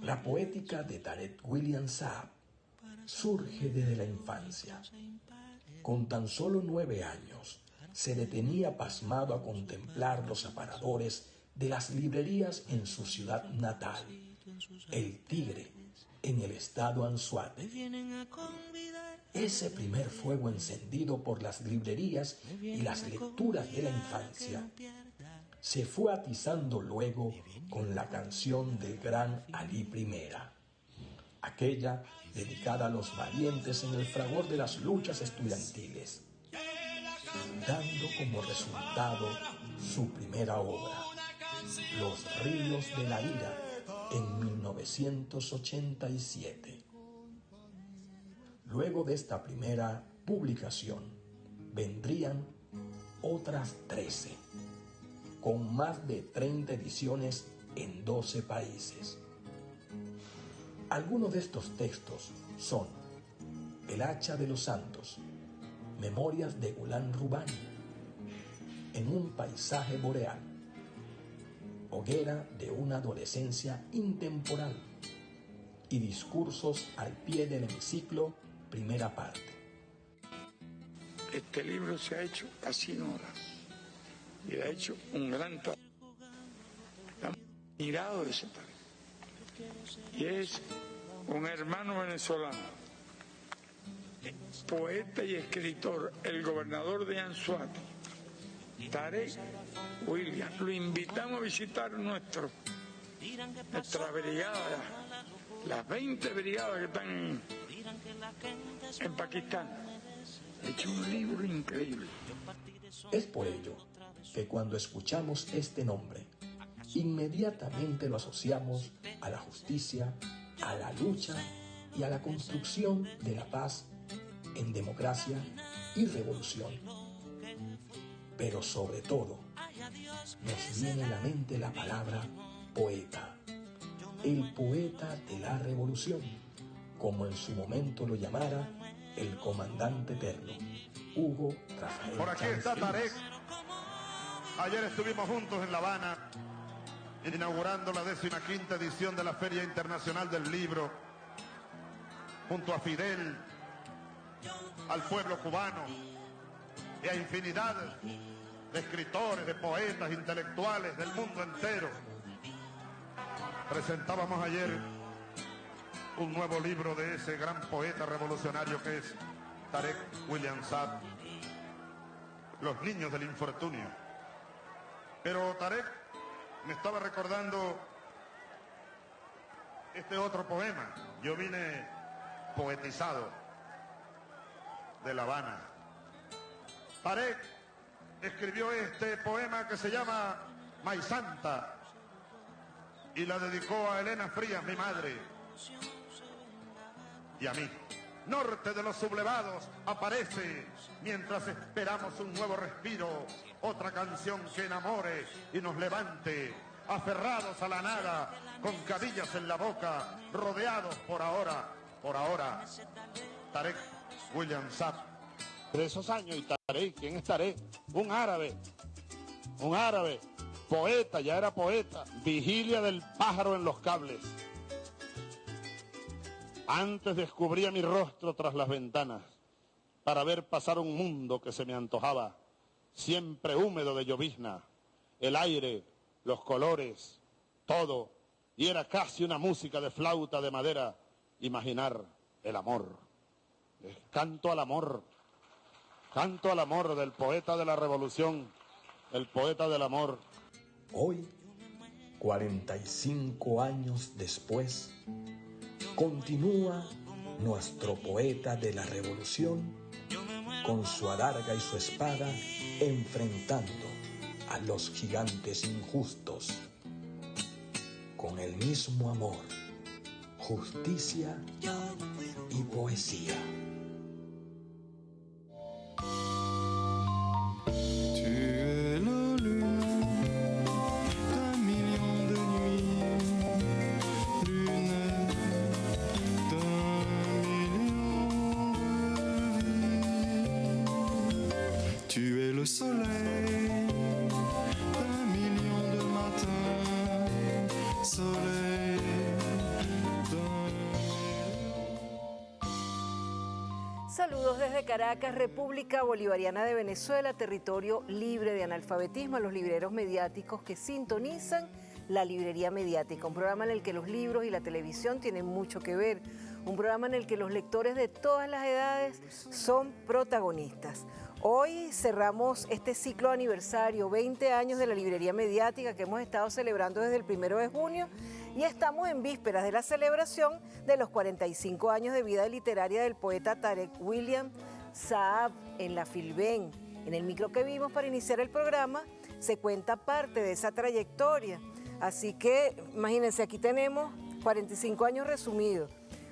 La poética de Tarek William Saab surge desde la infancia. Con tan solo 9 años, se detenía pasmado a contemplar los aparadores de las librerías en su ciudad natal, El Tigre, en el estado Anzoátegui. Ese primer fuego encendido por las librerías y las lecturas de la infancia se fue atizando luego con la canción del gran Alí I, aquella dedicada a los valientes en el fragor de las luchas estudiantiles, dando como resultado su primera obra, Los ríos de la ira, en 1987. Luego de esta primera publicación, vendrían otras 13, con más de 30 ediciones en 12 países. Algunos de estos textos son El hacha de los santos, Memorias de Ghulam Rubani, En un paisaje boreal, Hoguera de una adolescencia intemporal y Discursos al pie del hemiciclo, primera parte. Este libro se ha hecho casi en horas y ha hecho un gran trabajo. Estamos admirados de ese talento. Y es un hermano venezolano, poeta y escritor, el gobernador de Anzoátegui, Tarek William. Lo invitamos a visitar nuestra brigada, las 20 brigadas que están en Pakistán. Ha hecho un libro increíble. Es por ello que cuando escuchamos este nombre, inmediatamente lo asociamos a la justicia, a la lucha y a la construcción de la paz en democracia y revolución. Pero sobre todo, nos viene a la mente la palabra poeta, el poeta de la revolución, como en su momento lo llamara el comandante eterno, Hugo Rafael Por aquí Chávez está Frías. Tarek. Ayer estuvimos juntos en La Habana, inaugurando la 15ª edición de la Feria Internacional del Libro, junto a Fidel, al pueblo cubano y a infinidad de escritores, de poetas, intelectuales del mundo entero. Presentábamos ayer un nuevo libro de ese gran poeta revolucionario que es Tarek William Saab, Los niños del infortunio. Pero Tarek me estaba recordando este otro poema. Yo vine poetizado de La Habana. Tarek escribió este poema que se llama Maisanta y la dedicó a Elena Frías, mi madre, y a mí. Norte de los sublevados aparece mientras esperamos un nuevo respiro, otra canción que enamore y nos levante, aferrados a la nada, con cabillas en la boca, rodeados por ahora. Tarek William Saab. De esos años, y Tarek, ¿quién es Tarek? Un árabe, poeta, ya era poeta, vigilia del pájaro en los cables. Antes descubría mi rostro tras las ventanas para ver pasar un mundo que se me antojaba, siempre húmedo de llovizna, el aire, los colores, todo, y era casi una música de flauta de madera, imaginar el amor. Canto al amor del poeta de la revolución, el poeta del amor. Hoy, 45 años después, continúa nuestro poeta de la revolución con su adarga y su espada enfrentando a los gigantes injustos con el mismo amor, justicia y poesía. Le soleil d'un million de matins, soleil Saludos desde Caracas, República Bolivariana de Venezuela, territorio libre de analfabetismo, a los libreros mediáticos que sintonizan La Librería Mediática, un programa en el que los libros y la televisión tienen mucho que ver, un programa en el que los lectores de todas las edades son protagonistas. Hoy cerramos este ciclo aniversario, 20 años de La Librería Mediática que hemos estado celebrando desde el 1 de junio y estamos en vísperas de la celebración de los 45 años de vida literaria del poeta Tarek William Saab en la Filben. En el micro que vimos para iniciar el programa se cuenta parte de esa trayectoria. Así que imagínense, aquí tenemos 45 años resumidos.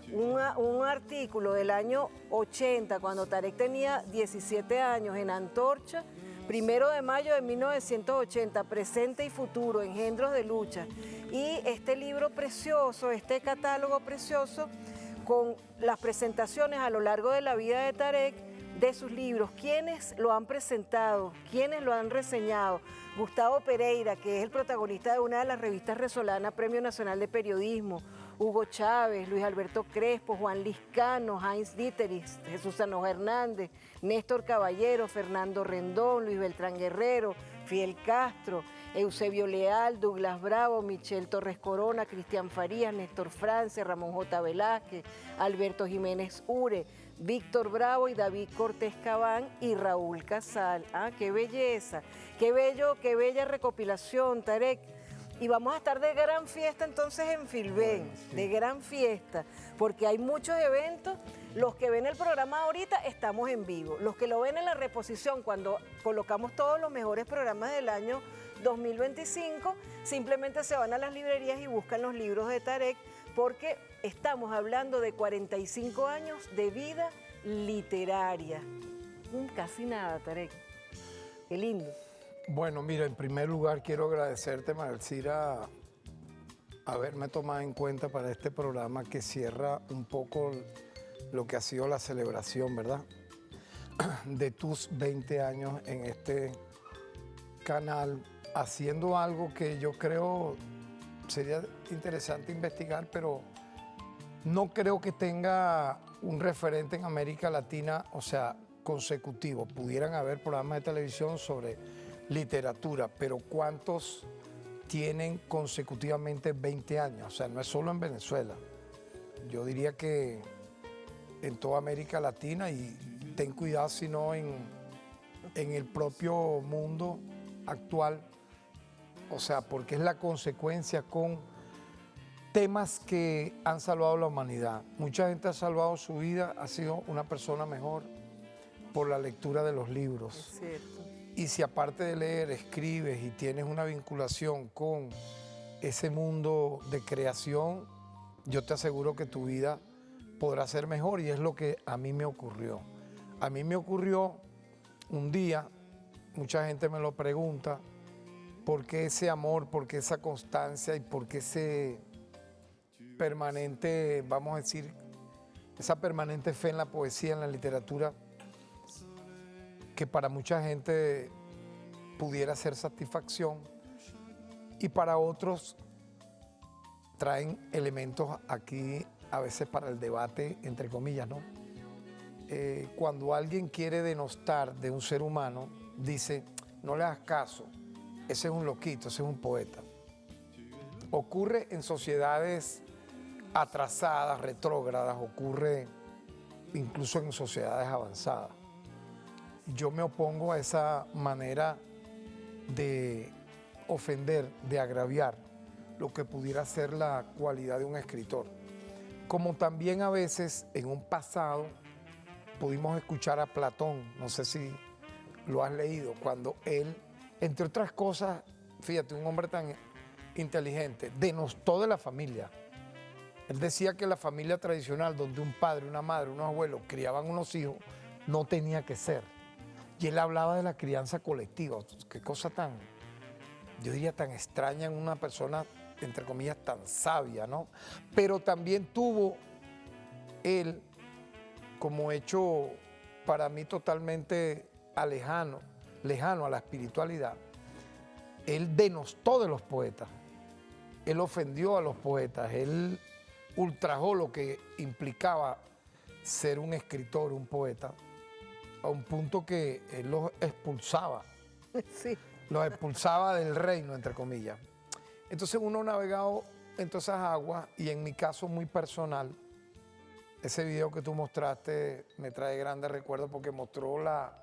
Un artículo del año 80, cuando Tarek tenía 17 años, en Antorcha, 1 de mayo de 1980, Presente y Futuro, Engendros de Lucha. Y este libro precioso, este catálogo precioso, con las presentaciones a lo largo de la vida de Tarek, de sus libros, quienes lo han presentado, quienes lo han reseñado. Gustavo Pereira, que es el protagonista de una de las revistas Resolana, Premio Nacional de Periodismo, Hugo Chávez, Luis Alberto Crespo, Juan Liscano, Heinz Dieterich, Jesús Sanoja Hernández, Néstor Caballero, Fernando Rendón, Luis Beltrán Guerrero, Fidel Castro, Eusebio Leal, Douglas Bravo, Michelle Torres Corona, Cristian Farías, Néstor Francia, Ramón J. Velázquez, Alberto Jiménez Ure, Víctor Bravo y David Cortés Cabán y Raúl Casal. ¡Ah, qué belleza! ¡Qué bello, qué bella recopilación, Tarek! Y vamos a estar de gran fiesta entonces en Filben, de gran fiesta, porque hay muchos eventos. Los que ven el programa ahorita estamos en vivo. Los que lo ven en la reposición, cuando colocamos todos los mejores programas del año 2025, simplemente se van a las librerías y buscan los libros de Tarek, porque estamos hablando de 45 años de vida literaria. Casi nada, Tarek. Qué lindo. Bueno, mira, en primer lugar quiero agradecerte, Marcira, haberme tomado en cuenta para este programa que cierra un poco lo que ha sido la celebración, ¿verdad?, de tus 20 años en este canal, haciendo algo que yo creo sería interesante investigar, pero no creo que tenga un referente en América Latina, o sea, consecutivo. Pudieran haber programas de televisión sobre literatura, pero ¿cuántos tienen consecutivamente 20 años? O sea, no es solo en Venezuela. Yo diría que en toda América Latina, y ten cuidado si no en el propio mundo actual, o sea, porque es la consecuencia con temas que han salvado la humanidad. Mucha gente ha salvado su vida, ha sido una persona mejor por la lectura de los libros. Es cierto. Y si aparte de leer, escribes y tienes una vinculación con ese mundo de creación, yo te aseguro que tu vida podrá ser mejor, y es lo que a mí me ocurrió. A mí me ocurrió un día, mucha gente me lo pregunta, ¿por qué ese amor, por qué esa constancia y por qué ese permanente, vamos a decir, esa permanente fe en la poesía, en la literatura, que para mucha gente pudiera ser satisfacción y para otros traen elementos aquí a veces para el debate, entre comillas, ¿no? Cuando alguien quiere denostar de un ser humano, dice, no le hagas caso, ese es un loquito, ese es un poeta. Ocurre en sociedades atrasadas, retrógradas, ocurre incluso en sociedades avanzadas. Yo me opongo a esa manera de ofender, de agraviar lo que pudiera ser la cualidad de un escritor. Como también a veces en un pasado pudimos escuchar a Platón, no sé si lo has leído, cuando él, entre otras cosas, fíjate, un hombre tan inteligente, denostó de la familia. Él decía que la familia tradicional, donde un padre, una madre, unos abuelos criaban unos hijos, no tenía que ser. Y él hablaba de la crianza colectiva. Qué cosa tan, yo diría, tan extraña en una persona, entre comillas, tan sabia, ¿no? Pero también tuvo él, como hecho para mí totalmente lejano a la espiritualidad, él denostó de los poetas, él ofendió a los poetas, él ultrajó lo que implicaba ser un escritor, un poeta, a un punto que él los expulsaba. Sí. Los expulsaba del reino, entre comillas. Entonces uno ha navegado en todas esas aguas y en mi caso muy personal, ese video que tú mostraste me trae grandes recuerdos porque mostró la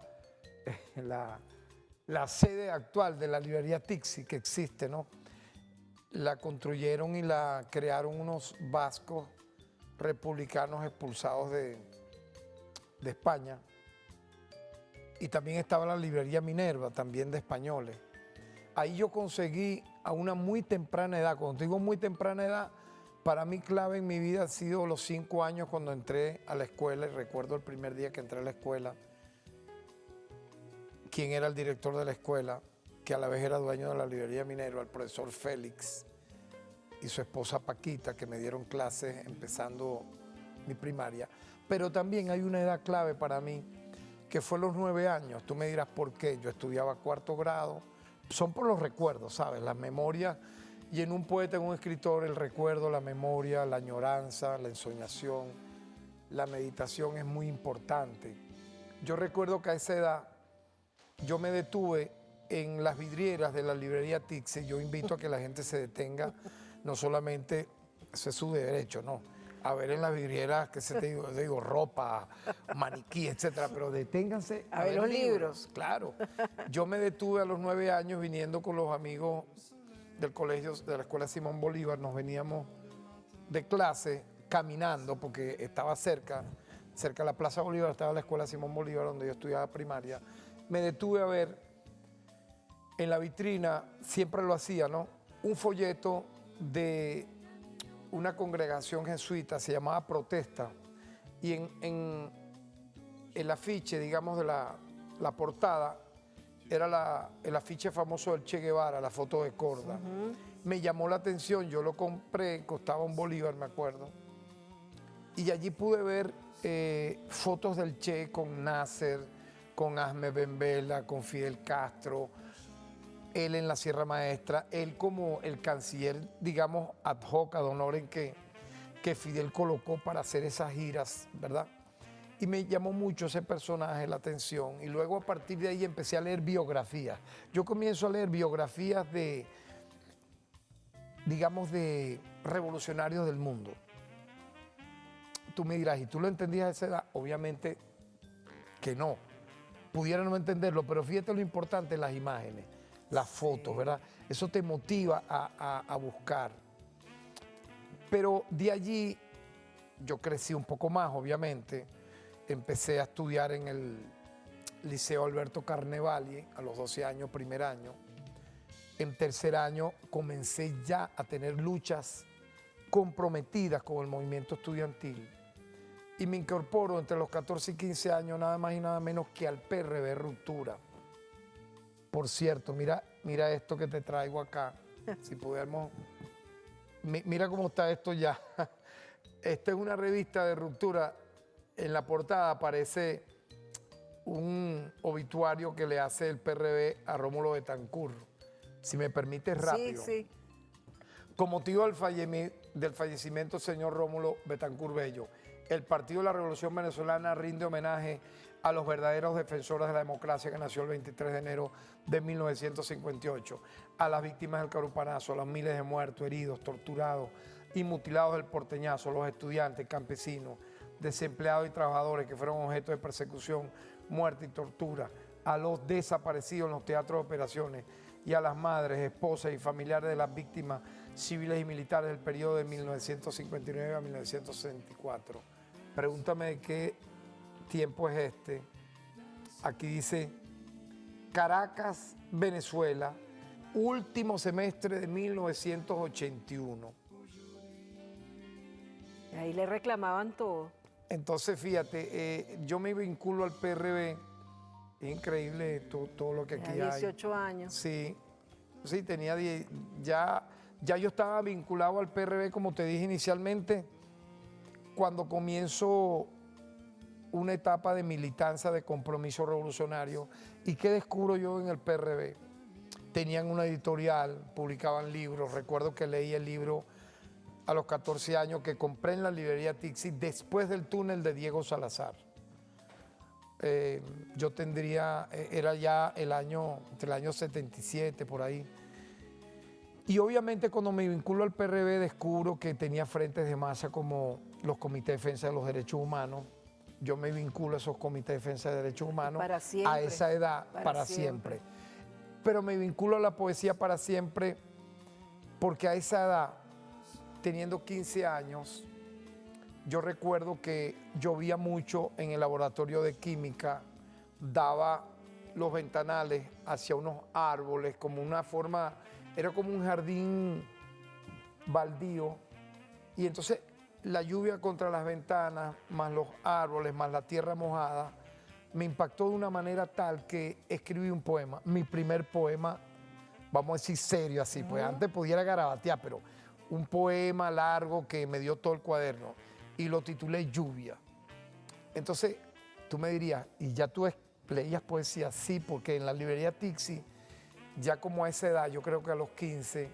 sede actual de la librería Tixi que existe, ¿no? La construyeron y la crearon unos vascos republicanos expulsados de España. Y también estaba la librería Minerva, también de españoles. Ahí yo conseguí a una muy temprana edad, cuando digo muy temprana edad, para mí clave en mi vida ha sido los 5 años cuando entré a la escuela, y recuerdo el primer día que entré a la escuela, quién era el director de la escuela, que a la vez era dueño de la librería Minerva, el profesor Félix y su esposa Paquita, que me dieron clases empezando mi primaria. Pero también hay una edad clave para mí, que fue los 9 años. Tú me dirás por qué. Yo estudiaba 4º grado. Son por los recuerdos, ¿sabes? Las memorias. Y en un poeta, en un escritor, el recuerdo, la memoria, la añoranza, la ensoñación, la meditación es muy importante. Yo recuerdo que a esa edad yo me detuve en las vidrieras de la librería Tixi. Yo invito a que la gente se detenga, no solamente, ese es su derecho, ¿no? A ver en las vidrieras, que se te digo, ropa, maniquí, etcétera, pero deténganse a ver los libros. Claro. Yo me detuve a los 9 años viniendo con los amigos del colegio, de la escuela Simón Bolívar, nos veníamos de clase caminando, porque estaba cerca de la Plaza Bolívar, estaba la escuela Simón Bolívar, donde yo estudiaba primaria. Me detuve a ver en la vitrina, siempre lo hacía, ¿no? Un folleto de una congregación jesuita, se llamaba Protesta, y en el afiche, digamos, de la portada, era el afiche famoso del Che Guevara, la foto de Corda. Me llamó la atención, yo lo compré, costaba un bolívar, me acuerdo, y allí pude ver fotos del Che con Nasser, con Ahmed Ben Bella, con Fidel Castro, él en la Sierra Maestra, él como el canciller, digamos, ad hoc, ad honorem, que Fidel colocó para hacer esas giras, ¿verdad? Y me llamó mucho ese personaje la atención. Y luego a partir de ahí empecé a leer biografías. Yo comienzo a leer biografías de, digamos, de revolucionarios del mundo. Tú me dirás, ¿y tú lo entendías a esa edad? Obviamente que no. Pudiera no entenderlo, pero fíjate lo importante, las imágenes, las fotos, ¿verdad? Eso te motiva a buscar. Pero de allí yo crecí un poco más, obviamente. Empecé a estudiar en el Liceo Alberto Carnevali a los 12 años, primer año. En tercer año comencé ya a tener luchas comprometidas con el movimiento estudiantil. Y me incorporo entre los 14 y 15 años, nada más y nada menos que al PRB Ruptura. Por cierto, mira esto que te traigo acá. Si pudiéramos... Mira cómo está esto ya. Esta es una revista de Ruptura. En la portada aparece un obituario que le hace el PRB a Rómulo Betancourt. Si me permites, rápido. Sí, sí. Con motivo del fallecimiento del señor Rómulo Betancourt Bello, el Partido de la Revolución Venezolana rinde homenaje a los verdaderos defensores de la democracia que nació el 23 de enero de 1958, a las víctimas del carupanazo, a los miles de muertos, heridos, torturados y mutilados del porteñazo, los estudiantes, campesinos, desempleados y trabajadores que fueron objeto de persecución, muerte y tortura, a los desaparecidos en los teatros de operaciones y a las madres, esposas y familiares de las víctimas civiles y militares del periodo de 1959 a 1964. Pregúntame de qué tiempo es este. Aquí dice Caracas, Venezuela, último semestre de 1981. Ahí le reclamaban todo. Entonces, fíjate, yo me vinculo al PRB, es increíble todo lo que aquí hay. 18 años. Sí, tenía 10, ya yo estaba vinculado al PRB, como te dije inicialmente, cuando comienzo una etapa de militancia, de compromiso revolucionario. ¿Y qué descubro yo en el PRB? Tenían una editorial, publicaban libros. Recuerdo que leí el libro a los 14 años que compré en la librería Tixi después del túnel de Diego Salazar. Yo tendría, era ya entre el año 77 por ahí. Y obviamente cuando me vinculo al PRB descubro que tenía frentes de masa como los comités de defensa de los derechos humanos. Yo me vinculo a esos comités de defensa de derechos humanos a esa edad, para siempre. Pero me vinculo a la poesía para siempre porque a esa edad, teniendo 15 años, yo recuerdo que llovía mucho en el laboratorio de química, daba los ventanales hacia unos árboles, como una forma, era como un jardín baldío, y entonces la lluvia contra las ventanas, más los árboles, más la tierra mojada, me impactó de una manera tal que escribí un poema, mi primer poema, vamos a decir serio así, pues antes pudiera garabatear, pero un poema largo que me dio todo el cuaderno y lo titulé Lluvia. Entonces tú me dirías, ¿y ya tú leías poesía? Sí, porque en la librería Tixi, ya como a esa edad, yo creo que a los 15,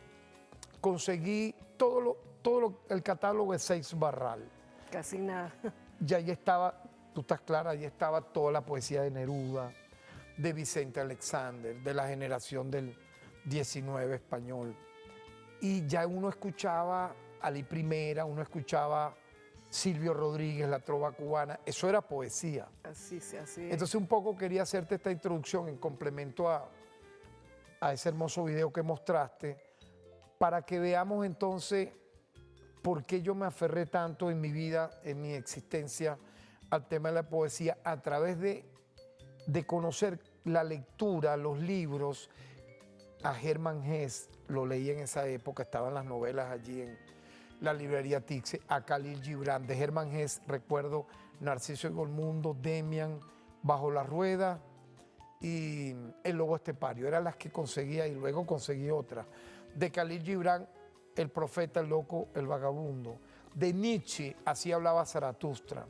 conseguí el catálogo de Seix Barral. Casi nada. Ya ahí estaba, tú estás clara, ahí estaba toda la poesía de Neruda, de Vicente Alexander, de la generación del 19 español. Y ya uno escuchaba Ali Primera, uno escuchaba Silvio Rodríguez, la trova cubana, eso era poesía. Así es. Entonces un poco quería hacerte esta introducción en complemento a ese hermoso video que mostraste, para que veamos entonces por qué yo me aferré tanto en mi vida, en mi existencia, al tema de la poesía, a través de conocer la lectura, los libros. A Germán Hesse, lo leí en esa época, estaban las novelas allí en la librería Tixi, a Khalil Gibran. De Germán Hesse recuerdo Narciso y Golmundo, Demian, Bajo la Rueda y El Lobo Estepario. Eran las que conseguía y luego conseguí otras. De Khalil Gibran, El Profeta, el Loco, el Vagabundo. De Nietzsche, Así hablaba Zaratustra.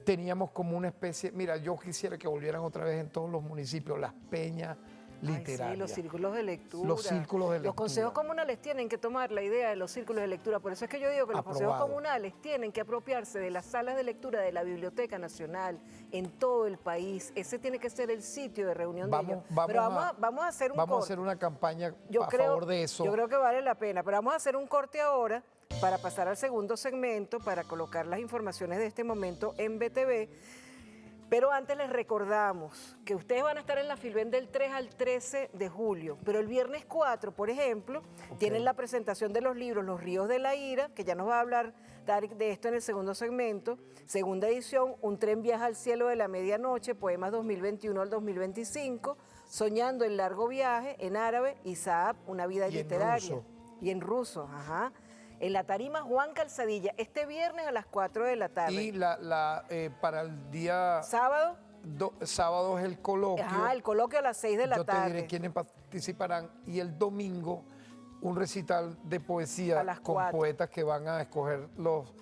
Teníamos como una especie, mira, yo quisiera que volvieran otra vez en todos los municipios, las peñas literarias. Sí, los círculos de lectura. Los círculos de lectura. Los consejos comunales tienen que tomar la idea de los círculos de lectura. Por eso es que yo digo que los consejos comunales tienen que apropiarse de las salas de lectura de la Biblioteca Nacional en todo el país. Ese tiene que ser el sitio de reunión de ellos. Pero vamos a hacer Vamos a hacer una campaña favor de eso. Yo creo que vale la pena. Pero vamos a hacer un corte ahora para pasar al segundo segmento, para colocar las informaciones de este momento en BTV. Pero antes les recordamos que ustedes van a estar en la Filben del 3 al 13 de julio, pero el viernes 4, por ejemplo, tienen la presentación de los libros Los Ríos de la Ira, que ya nos va a hablar Tarek de esto en el segundo segmento, segunda edición, Un tren viaja al cielo de la medianoche, poemas 2021 al 2025, Soñando el largo viaje, en árabe, Isaab, una vida literaria. Y en ruso, ajá. En la tarima Juan Calzadilla, este viernes a las 4 de la tarde. Y para el día... ¿Sábado? Sábado es el coloquio. Ajá, el coloquio a las 6 de la tarde. Yo te diré quiénes participarán. Y el domingo, un recital de poesía con poetas que van a escoger los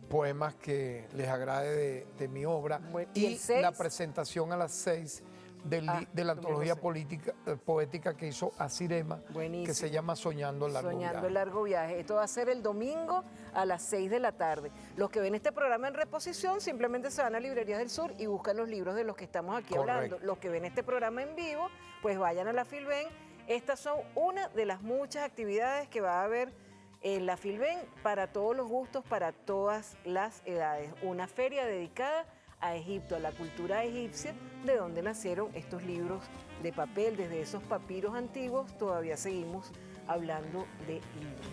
poemas que les agrade de mi obra. Bueno, y la presentación a las 6 de la antología poética que hizo Asirema, que se llama Soñando el largo viaje. Soñando el largo viaje. Esto va a ser el domingo a las 6 de la tarde. Los que ven este programa en reposición simplemente se van a Librerías del Sur y buscan los libros de los que estamos aquí hablando. Los que ven este programa en vivo, pues vayan a la Filben. Estas son una de las muchas actividades que va a haber en la Filben para todos los gustos, para todas las edades. Una feria dedicada a Egipto, a la cultura egipcia, de donde nacieron estos libros de papel. Desde esos papiros antiguos todavía seguimos hablando de libros.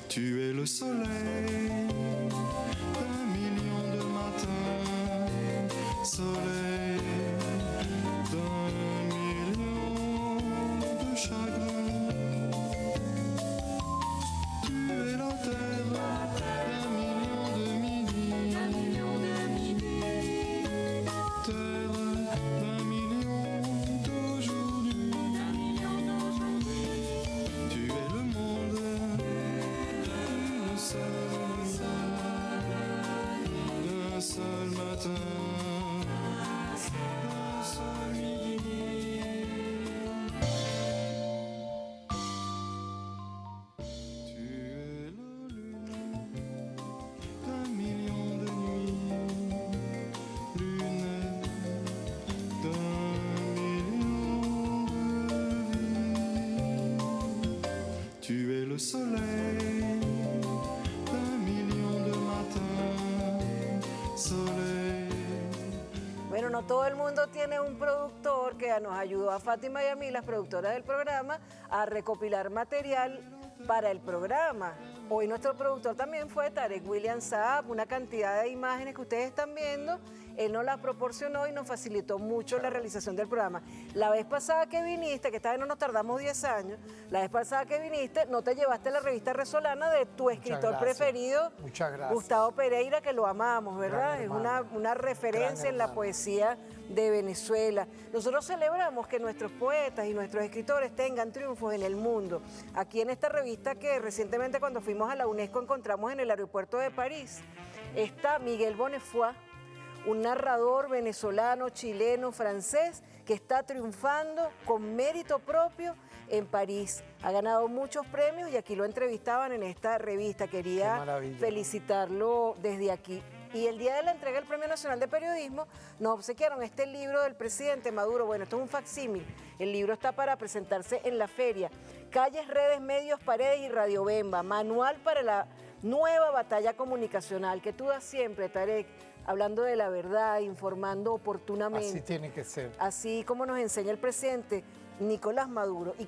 Tu es le soleil d'un million de matins, soleil d'un million de chagrins. Tu es la terre d'un million de midis, terre d'un million d'aujourd'hui. Tu es le monde d'un seul matin. no todo el mundo tiene un productor que nos ayudó a Fátima y a mí, las productoras del programa, a recopilar material para el programa. Hoy nuestro productor también fue Tarek William Saab, una cantidad de imágenes que ustedes están viendo, él nos las proporcionó y nos facilitó mucho la realización del programa. La vez pasada que viniste, que esta vez no nos tardamos 10 años, la vez pasada que viniste no te llevaste la revista Resolana de tu escritor preferido, Gustavo Pereira, que lo amamos, ¿verdad? Es una referencia en la poesía de Venezuela. Nosotros celebramos que nuestros poetas y nuestros escritores tengan triunfos en el mundo. Aquí en esta revista que recientemente cuando fuimos a la UNESCO encontramos en el aeropuerto de París, está Miguel Bonnefoy, un narrador venezolano, chileno, francés, que está triunfando con mérito propio en París. Ha ganado muchos premios y aquí lo entrevistaban en esta revista. Quería felicitarlo desde aquí. Y el día de la entrega del Premio Nacional de Periodismo nos obsequiaron este libro del presidente Maduro. Bueno, esto es un facsímil. El libro está para presentarse en la feria. Calles, redes, medios, paredes y Radio Bemba. Manual para la nueva batalla comunicacional que tú das siempre, Tarek, hablando de la verdad, informando oportunamente. Así tiene que ser. Así como nos enseña el presidente Nicolás Maduro. Y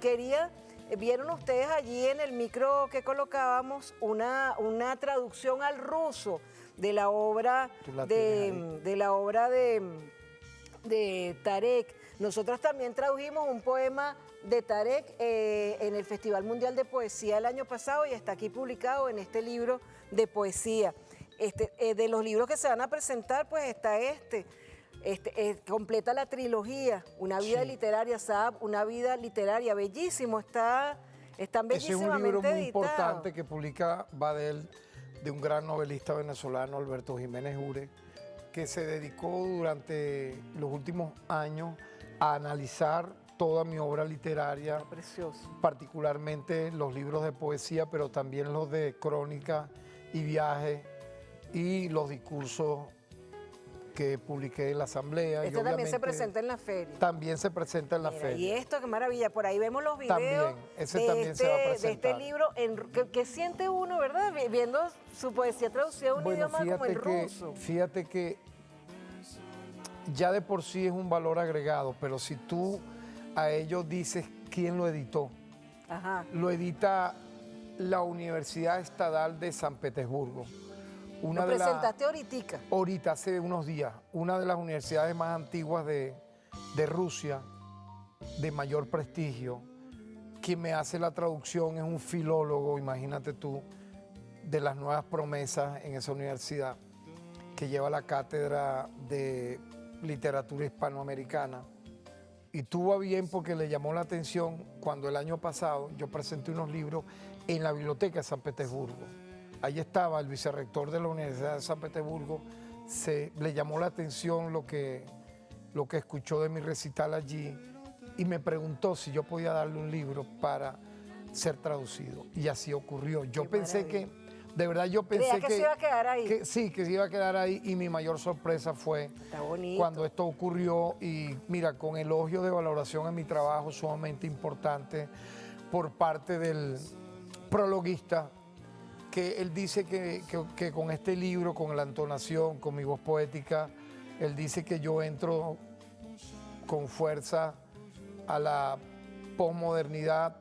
vieron ustedes allí en el micro que colocábamos una traducción al ruso de la obra de Tarek. Nosotros también tradujimos un poema de Tarek en el Festival Mundial de Poesía el año pasado y está aquí publicado en este libro de poesía. De los libros que se van a presentar, pues está completa la trilogía, Una vida literaria, Saab, Una vida literaria, bellísimo, están bellísimamente editados. Ese es un libro muy importante que publica Badel, de un gran novelista venezolano, Alberto Jiménez Ure, que se dedicó durante los últimos años a analizar toda mi obra literaria, precioso, particularmente los libros de poesía, pero también los de crónica y viaje, y los discursos que publiqué en la asamblea. Esto también se presenta en la feria. También se presenta en la feria. Y esto, qué maravilla, por ahí vemos los videos de este libro. ¿Qué siente uno, verdad? Viendo su poesía traducida a un idioma como el ruso. Fíjate que ya de por sí es un valor agregado, pero si tú a ellos dices quién lo editó, lo edita la Universidad Estatal de San Petersburgo. ¿Lo presentaste ahorita? Ahorita, hace unos días. Una de las universidades más antiguas de Rusia, de mayor prestigio. Quien me hace la traducción es un filólogo, imagínate tú, de las nuevas promesas en esa universidad, que lleva la cátedra de literatura hispanoamericana. Y tuvo a bien porque le llamó la atención cuando el año pasado yo presenté unos libros en la biblioteca de San Petersburgo. Ahí estaba el vicerrector de la Universidad de San Petersburgo, le llamó la atención lo que escuchó de mi recital allí y me preguntó si yo podía darle un libro para ser traducido. Y así ocurrió. Yo pensé que, de verdad yo pensé que se iba a quedar ahí. Sí, que se iba a quedar ahí y mi mayor sorpresa fue cuando esto ocurrió y mira, con elogio de valoración a mi trabajo sumamente importante por parte del prologuista, que él dice que con este libro, con la entonación, con mi voz poética, él dice que yo entro con fuerza a la posmodernidad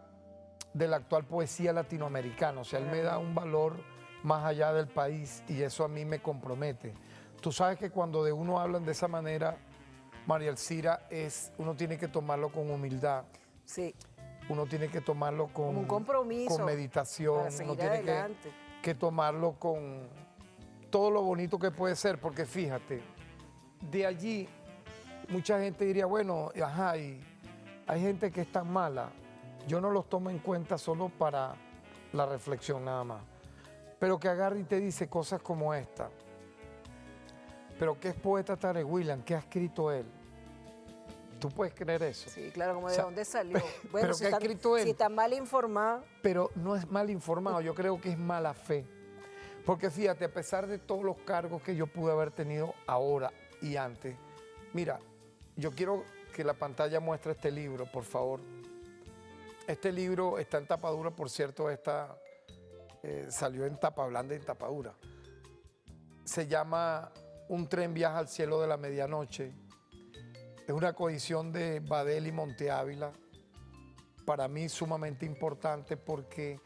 de la actual poesía latinoamericana. O sea, él me da un valor más allá del país y eso a mí me compromete. Tú sabes que cuando de uno hablan de esa manera, María Elcira, uno tiene que tomarlo con humildad. Sí. Uno tiene que tomarlo con un compromiso, con meditación, uno tiene que tomarlo con todo lo bonito que puede ser, porque fíjate, de allí mucha gente diría, bueno, ajá, y hay gente que es tan mala, yo no los tomo en cuenta solo para la reflexión nada más, pero que agarre y te dice cosas como esta. Pero ¿qué es poeta Tarek William? ¿Qué ha escrito él? ¿Tú puedes creer eso? Sí, claro, como de dónde salió. Bueno, pero ¿qué ha escrito él? Si está mal informado. Pero no es mal informado, yo creo que es mala fe. Porque fíjate, a pesar de todos los cargos que yo pude haber tenido ahora y antes, mira, yo quiero que la pantalla muestre este libro, por favor. Este libro está en tapadura, por cierto, salió en tapa blanda y en tapadura. Se llama Un tren viaja al cielo de la medianoche. Es una coedición de Badel y Monte Ávila, para mí sumamente importante porque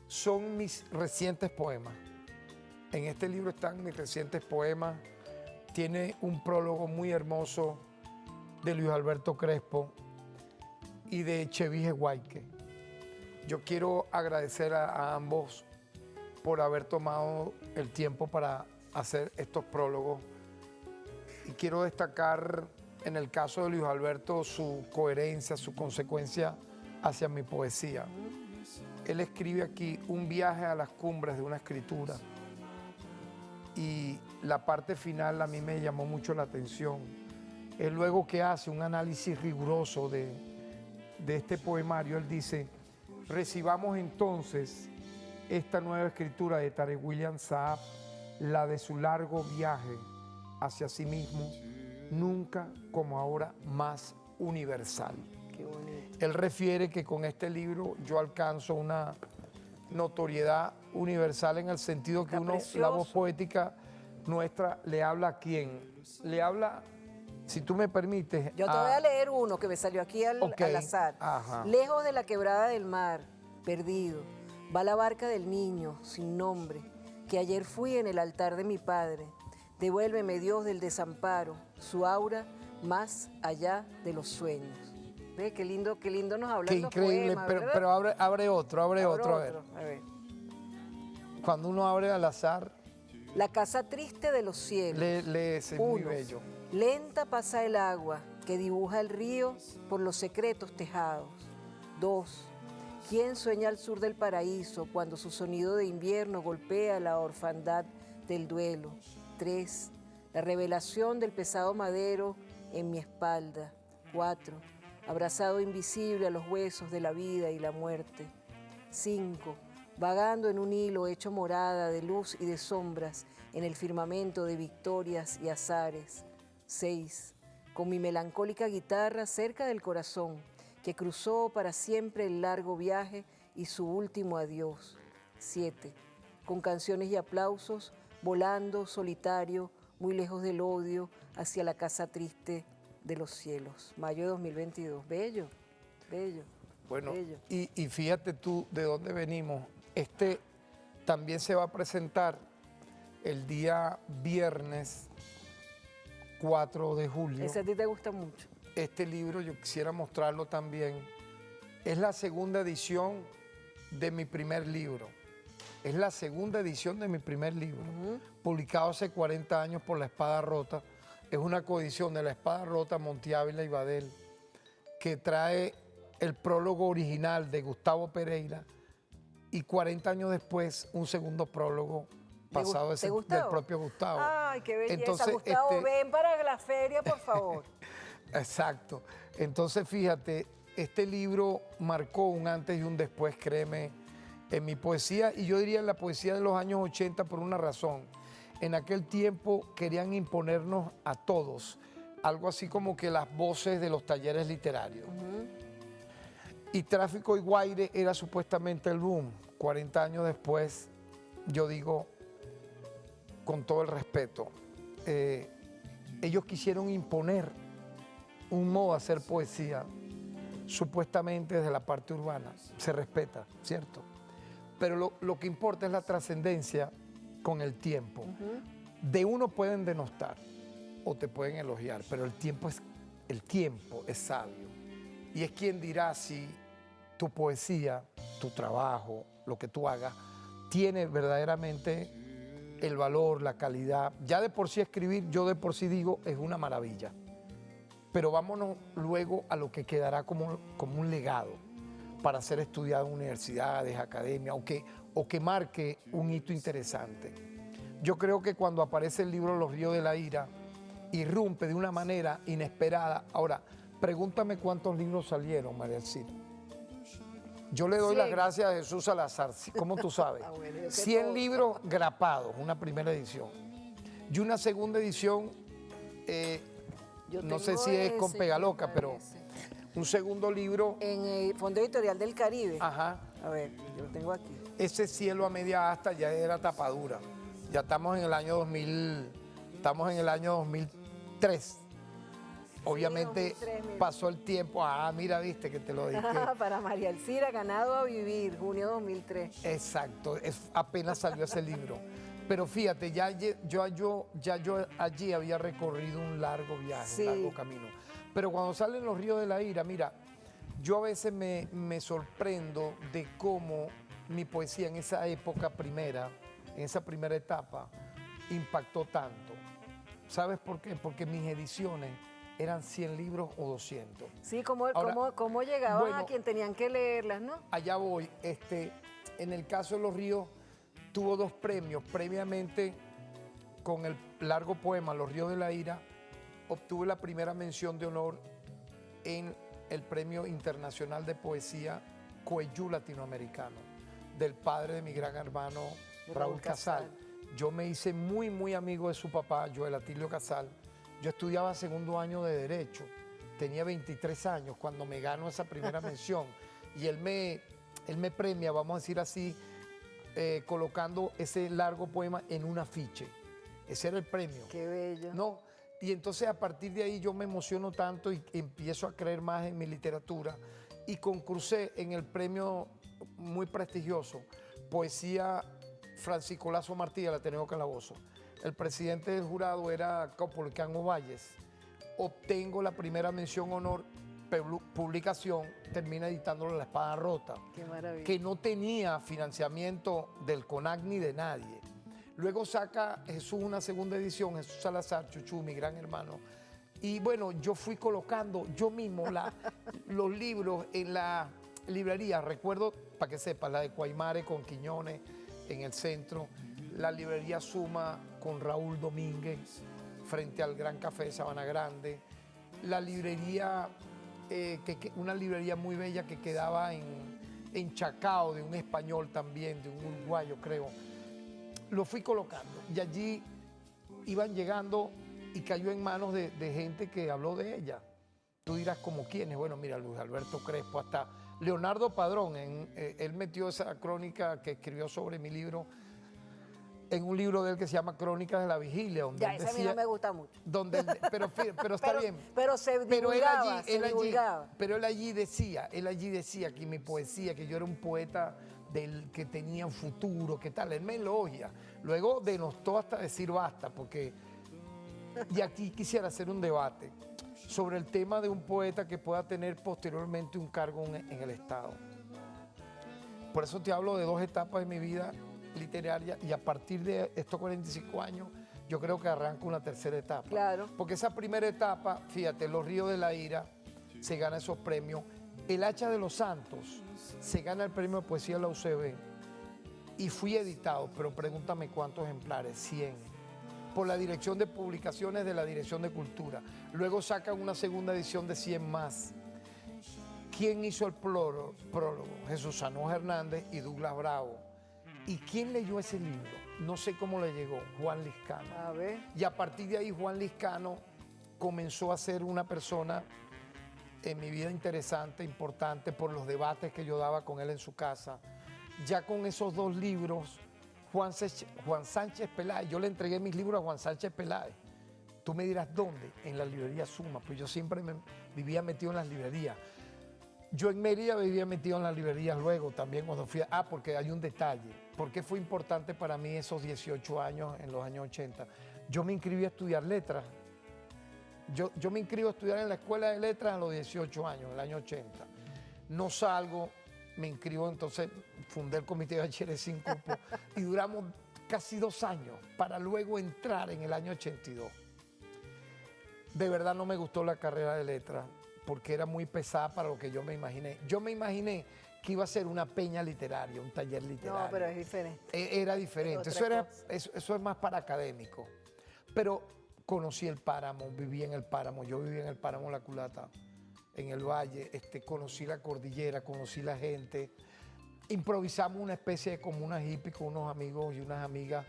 son mis recientes poemas. En este libro están mis recientes poemas. Tiene un prólogo muy hermoso de Luis Alberto Crespo y de Chevige Huayque. Yo quiero agradecer a ambos por haber tomado el tiempo para hacer estos prólogos. Y quiero destacar, en el caso de Luis Alberto, su coherencia, su consecuencia hacia mi poesía. Él escribe aquí un viaje a las cumbres de una escritura. Y la parte final a mí me llamó mucho la atención. Él luego que hace un análisis riguroso de este poemario, él dice: recibamos entonces esta nueva escritura de Tarek William Saab, la de su largo viaje hacia sí mismo, nunca como ahora más universal. Qué bonito. Él refiere que con este libro yo alcanzo una notoriedad universal en el sentido que Está uno, precioso. la voz poética nuestra, le habla a quién. Le habla, si tú me permites, Yo te voy a leer uno que me salió aquí Ok. al azar. Ajá. Lejos de la quebrada del mar, perdido, va la barca del niño, sin nombre, que ayer fui en el altar de mi padre. Devuélveme, Dios del desamparo, su aura más allá de los sueños. Ve, qué lindo nos hablan Qué los increíble, poemas, pero, ¿verdad? pero abre otro, Ahora otro. A ver. otro, a ver. Cuando uno abre al azar, La casa triste de los cielos. lee ese, muy Uno. bello. Lenta pasa el agua que dibuja el río por los secretos tejados. 2. ¿Quién sueña al sur del paraíso cuando su sonido de invierno golpea la orfandad del duelo? 3. La revelación del pesado madero en mi espalda. 4. Abrazado invisible a los huesos de la vida y la muerte. 5. Vagando en un hilo hecho morada de luz y de sombras en el firmamento de victorias y azares. 6. Con mi melancólica guitarra cerca del corazón, que cruzó para siempre el largo viaje y su último adiós. 7. Con canciones y aplausos, volando solitario, muy lejos del odio, hacia la casa triste de los cielos. Mayo de 2022. Bello, bello. Bueno, bello. y fíjate tú de dónde venimos. Este también se va a presentar el día viernes 4 de julio. Ese a ti te gusta mucho. Este libro yo quisiera mostrarlo también. Es la segunda edición de mi primer libro. Es la segunda edición de mi primer libro, publicado hace 40 años por La Espada Rota. Es una coedición de La Espada Rota, Monte Ávila y Badel, que trae el prólogo original de Gustavo Pereira y 40 años después un segundo prólogo pasado ¿De del Gustavo? propio Gustavo. Ay, qué belleza, Entonces, Gustavo. Ven para la feria, por favor. Exacto. Entonces, fíjate, este libro marcó un antes y un después, créeme, en mi poesía, y yo diría en la poesía de los años 80 por una razón. En aquel tiempo querían imponernos a todos algo así como que las voces de los talleres literarios. Y Tráfico y Guaire era supuestamente el boom. 40 años después, yo digo, con todo el respeto, ellos quisieron imponer un modo de hacer poesía, supuestamente desde la parte urbana. Se respeta, ¿cierto? Pero lo que importa es la trascendencia con el tiempo. De uno pueden denostar o te pueden elogiar, pero el tiempo es sabio. Y es quien dirá si tu poesía, tu trabajo, lo que tú hagas, tiene verdaderamente el valor, la calidad. Ya de por sí escribir, yo de por sí digo, es una maravilla. Pero vámonos luego a lo que quedará como un legado para ser estudiado en universidades, academias, o que marque un hito interesante. Yo creo que cuando aparece el libro Los Ríos de la Ira, irrumpe de una manera inesperada. Ahora, pregúntame cuántos libros salieron, María Alcira. Yo le doy las gracias a Jesús Salazar, ¿cómo tú sabes? Bueno, yo sé 100 todo. libros grapados, una primera edición. Y una segunda edición, Yo no sé tengo si es con ese, Pegaloca, me pero parece. un segundo libro, En el Fondo Editorial del Caribe. ajá, A ver, yo lo tengo aquí. ese cielo a media asta ya era tapadura. Ya estamos en el año 2000, estamos en el año 2003. Obviamente 2003, mira. pasó el tiempo. Ah, mira, viste que te lo dije. Para María Elcira, Ganado a Vivir, junio 2003. Exacto, apenas salió ese libro. Pero fíjate, yo allí había recorrido un largo viaje, Sí. un largo camino. Pero cuando salen los ríos de la ira, mira, yo a veces me sorprendo de cómo mi poesía en esa época primera, en esa primera etapa, impactó tanto. ¿Sabes por qué? Porque mis ediciones eran 100 libros o 200. Sí, ¿cómo llegaban bueno, a quien tenían que leerlas, no? Allá voy. En el caso de Los Ríos, tuvo 2 premios. Previamente, con el largo poema Los Ríos de la Ira, obtuve la primera mención de honor en el Premio Internacional de Poesía Coeyú Latinoamericano, del padre de mi gran hermano Raúl Casal. Yo me hice muy, muy amigo de su papá, Joel Atilio Casal. Yo estudiaba segundo año de Derecho, tenía 23 años cuando me gano esa primera mención y él me premia, vamos a decir así, colocando ese largo poema en un afiche. Ese era el premio. Qué bello. ¿No? Y entonces a partir de ahí yo me emociono tanto y empiezo a creer más en mi literatura y concursé en el premio muy prestigioso, Poesía Francisco Lazo Martí del Ateneo Calabozo. El presidente del jurado era Caupolicán Ovalles. Obtengo la primera mención honor, publicación, termina editándolo La Espada Rota, Qué maravilla. que no tenía financiamiento del CONAC ni de nadie. Luego saca Jesús una segunda edición, Jesús Salazar, Chuchú, mi gran hermano. Y bueno, yo fui colocando yo mismo los libros en la librería. Recuerdo, para que sepas, la de Guaymare con Quiñones en el centro, la librería Suma con Raúl Domínguez frente al Gran Café de Sabana Grande, la librería, una librería muy bella que quedaba en Chacao, de un español también, de un uruguayo creo. Lo fui colocando y allí iban llegando y cayó en manos de gente que habló de ella. Tú dirás, ¿como quiénes? Bueno, mira, Luis Alberto Crespo, hasta Leonardo Padrón, él metió esa crónica que escribió sobre mi libro en un libro de él que se llama Crónicas de la Vigilia. Donde Ya, ese a mí no me gusta mucho. Pero está bien. Pero se divulgaba, Pero él allí decía que mi poesía, que yo era un poeta que tenía un futuro, que tal, él me elogia. Luego denostó hasta decir basta, porque... Y aquí quisiera hacer un debate sobre el tema de un poeta que pueda tener posteriormente un cargo en el Estado. Por eso te hablo de 2 etapas de mi vida literaria y a partir de estos 45 años yo creo que arranco una tercera etapa. Claro. Porque esa primera etapa, fíjate, Los Ríos de la Ira, se gana esos premios. El Hacha de los Santos se gana el premio de poesía de la UCB y fui editado, pero pregúntame cuántos ejemplares, 100. Por la Dirección de Publicaciones de la Dirección de Cultura. Luego sacan una segunda edición de 100 más. ¿Quién hizo el prólogo? Jesús Sanós Hernández y Douglas Bravo. ¿Y quién leyó ese libro? No sé cómo le llegó, Juan Liscano. A ver. Y a partir de ahí Juan Liscano comenzó a ser una persona en mi vida interesante, importante, por los debates que yo daba con él en su casa. Ya con esos 2 libros, Juan Sánchez Peláez, yo le entregué mis libros a Juan Sánchez Peláez. Tú me dirás, ¿dónde? En la librería Suma, pues yo siempre vivía metido en las librerías. Yo en Mérida vivía metido en las librerías luego también cuando fui porque hay un detalle. ¿Por qué fue importante para mí esos 18 años en los años 80? Yo me inscribí a estudiar letras. Yo me inscribo a estudiar en la Escuela de Letras a los 18 años, en el año 80. No salgo, me inscribo, entonces fundé el comité de bachilleres sin cupo y duramos casi 2 años para luego entrar en el año 82. De verdad no me gustó la carrera de letras porque era muy pesada para lo que yo me imaginé. Yo me imaginé que iba a ser una peña literaria, un taller literario. No, pero es diferente. Era diferente, eso es más para académico. Pero conocí el páramo, viví en el páramo, yo viví en el páramo La Culata, en el valle, conocí la cordillera, conocí la gente. Improvisamos una especie de comuna hippie con unos amigos y unas amigas,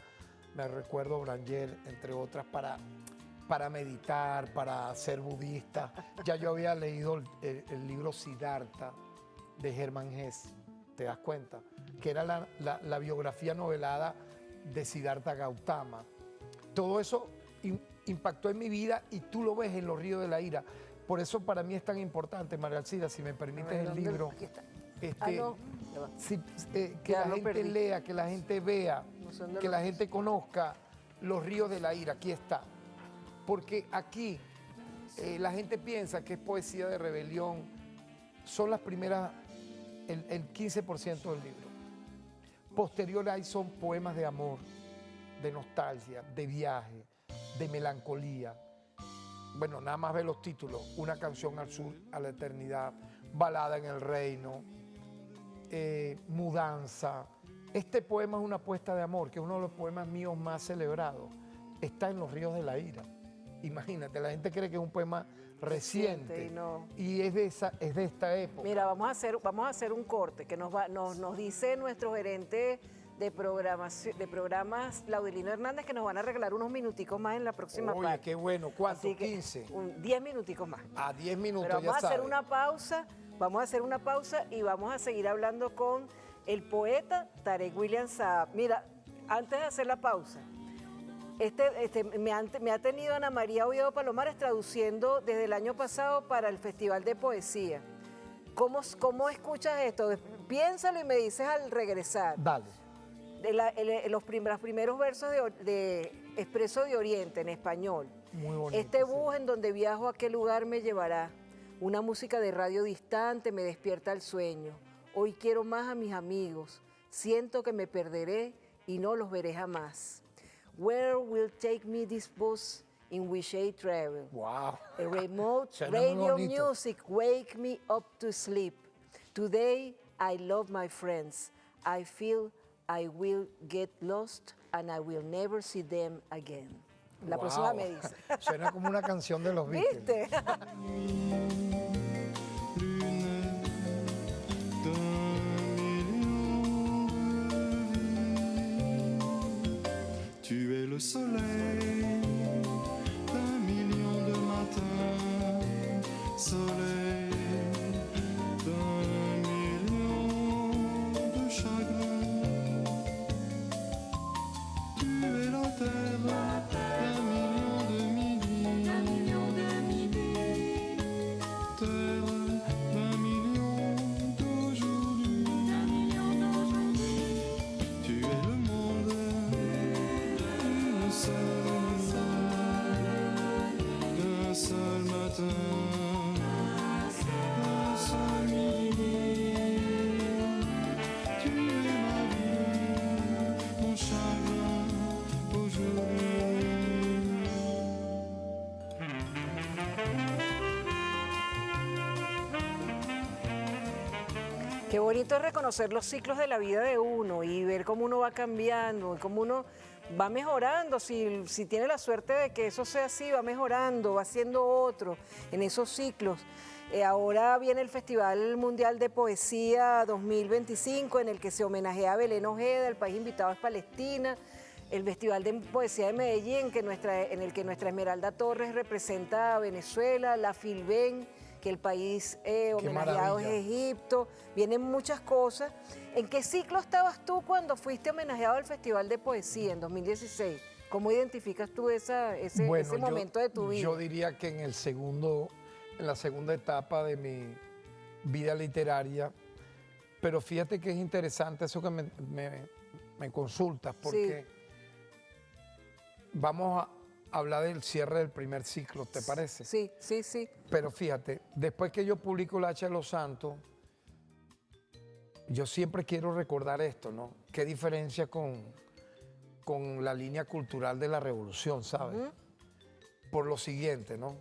me recuerdo Branger, entre otras, para meditar, para ser budista. Ya yo había leído el libro Siddhartha de Hermann Hesse, ¿te das cuenta? Que era la biografía novelada de Siddhartha Gautama. Todo eso impactó en mi vida y tú lo ves en Los Ríos de la Ira. Por eso para mí es tan importante, María Alcida, si me permites A ver, el ¿dónde? libro, Aquí está. no, Ya va. que Ya la lo gente perdí. lea, que la gente vea, No sé dónde que lo la puse. gente conozca los ríos de la ira. Aquí está. Porque aquí la gente piensa que es poesía de rebelión. Son las primeras, el 15% del libro. Posterior ahí son poemas de amor, de nostalgia, de viaje, de melancolía. Bueno, nada más ve los títulos. Una canción al sur, a la eternidad, balada en el reino, mudanza. Este poema es una apuesta de amor, que es uno de los poemas míos más celebrados. Está en los ríos de la ira. Imagínate, la gente cree que es un poema reciente Y no. y es de esta época. Mira, vamos a hacer un corte que nos dice nuestro gerente de programas, Laudelino Hernández, que nos van a regalar unos minuticos más en la próxima Oye, parte. qué bueno. ¿Cuánto? Así que 15. 10 minuticos más. A 10 minutos, Pero ya vamos a hacer sabes. una pausa, y vamos a seguir hablando con el poeta Tarek William Saab. Mira, antes de hacer la pausa, me ha tenido Ana María Oviedo Palomares traduciendo desde el año pasado para el Festival de Poesía. ¿Cómo escuchas esto? Piénsalo y me dices al regresar. Dale. Los primeros versos de Expreso de Oriente en español. Muy bonito. Este sí. bus en donde viajo a qué lugar me llevará. Una música de radio distante me despierta el sueño. Hoy quiero más a mis amigos. Siento que me perderé y no los veré jamás. Where will take me this bus in which I travel? Wow. A remote Suena muy radio bonito. music wake me up to sleep. Today I love my friends. I feel I will get lost and I will never see them again. La Wow. próxima me dice. Suena como una canción de los Beatles. ¿Viste? Tu es le soleil d'un million de matins, soleil d'un million de chagrins. Tu es la terre d'un million de midis, terre d'un million d'aujourd'hui. Tu es le monde d'un seul matin, d'un seul midi. Tu es ma vie, mon chagrin aujourd'hui. Qué bonito es reconocer los ciclos de la vida de uno y ver cómo uno va cambiando, cómo uno va mejorando. Si tiene la suerte de que eso sea así, va mejorando, va haciendo otro en esos ciclos. Ahora viene el Festival Mundial de Poesía 2025, en el que se homenajea a Belén Ojeda, el país invitado es Palestina. El Festival de Poesía de Medellín, en el que nuestra Esmeralda Torres representa a Venezuela, la Filben, que el país homenajeado es maravilla. Egipto. Vienen muchas cosas. ¿En qué ciclo estabas tú cuando fuiste homenajeado al Festival de Poesía en 2016? ¿Cómo identificas tú ese momento de tu vida? Yo diría que en la segunda etapa de mi vida literaria, pero fíjate que es interesante eso que me consultas, porque vamos a hablar del cierre del primer ciclo, ¿te parece? Sí, sí, sí. Pero fíjate, después que yo publico La Hacha de los Santos, yo siempre quiero recordar esto, ¿no? Qué diferencia con la línea cultural de la revolución, ¿sabes? Por lo siguiente, ¿no?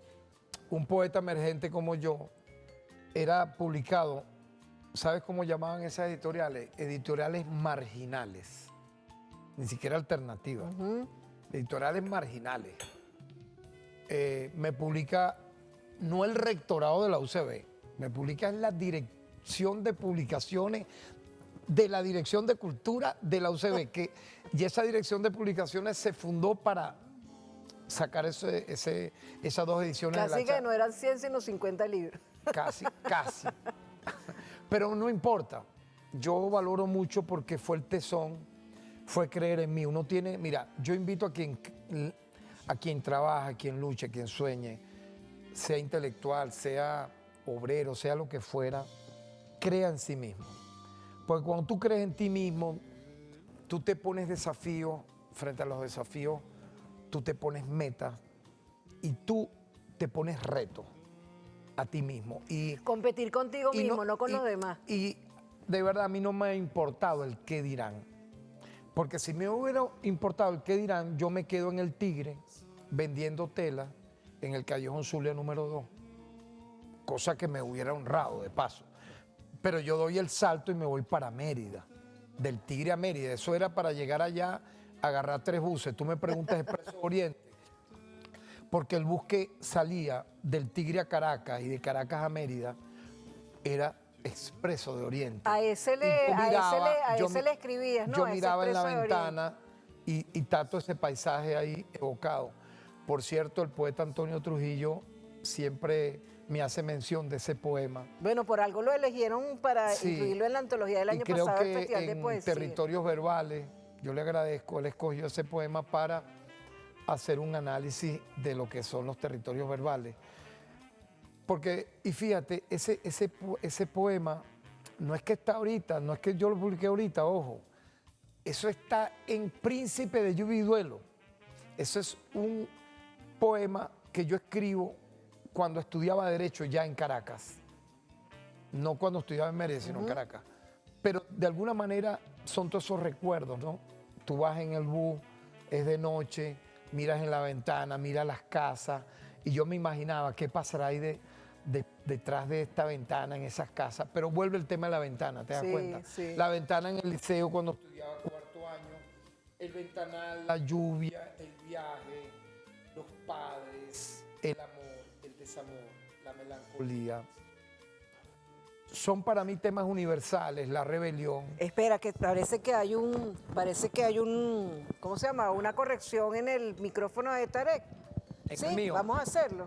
Un poeta emergente como yo era publicado, ¿sabes cómo llamaban esas editoriales? Editoriales marginales, ni siquiera alternativas. Editoriales marginales. Me publica no el rectorado de la UCB, me publica en la dirección de publicaciones de la Dirección de Cultura de la UCB, y esa dirección de publicaciones se fundó para sacar esas dos ediciones de Casi La Hacha. que no eran 100, sino 50 libros. Casi. Pero no importa. Yo valoro mucho porque fue el tesón, fue creer en mí. Uno tiene, mira, yo invito a quien trabaja, a quien luche, a quien sueñe. sea intelectual, sea obrero, sea lo que fuera, crea en sí mismo. Porque cuando tú crees en ti mismo, tú te pones desafíos, frente a los desafíos, tú te pones metas y tú te pones retos a ti mismo. Y Competir contigo mismo, no con los demás. Y de verdad a mí no me ha importado el qué dirán. Porque si me hubiera importado el qué dirán, yo me quedo en el Tigre vendiendo tela en el Callejón Zulia número 2. Cosa que me hubiera honrado de paso. Pero yo doy el salto y me voy para Mérida. Del Tigre a Mérida. Eso era para llegar allá, agarrar 3 buses. Tú me preguntas Expreso Oriente. Porque el bus que salía del Tigre a Caracas y de Caracas a Mérida era Expreso de Oriente. A ese le escribías, ¿no? Yo A ese miraba en la Expreso de Oriente. ventana y tato ese paisaje ahí evocado. Por cierto, el poeta Antonio Trujillo siempre me hace mención de ese poema. Bueno, por algo lo eligieron para Sí. incluirlo en la antología del Y año creo pasado del que Festival de en Poesía. Territorios Verbales, yo le agradezco, él escogió ese poema para hacer un análisis de lo que son los territorios verbales. Porque, y fíjate, ese poema no es que está ahorita, no es que yo lo publiqué ahorita, ojo. Eso está en Príncipe de Lluvia y Duelo. Eso es un poema que yo escribo cuando estudiaba Derecho ya en Caracas. No cuando estudiaba en Mérida, sino en Caracas. Pero de alguna manera son todos esos recuerdos, ¿no? Tú vas en el bus, es de noche, miras en la ventana, miras las casas, y yo me imaginaba qué pasará ahí detrás de esta ventana, en esas casas. Pero vuelve el tema de la ventana, ¿te das Sí, cuenta? sí. La ventana en el liceo cuando estudiaba 4º año, el ventanal, la lluvia, el viaje, los padres, el amor, el desamor, la melancolía. Son para mí temas universales, la rebelión. Espera, que parece que hay un, ¿cómo se llama? Una corrección en el micrófono de Tarek. ¿En Sí, el mío? vamos a hacerlo.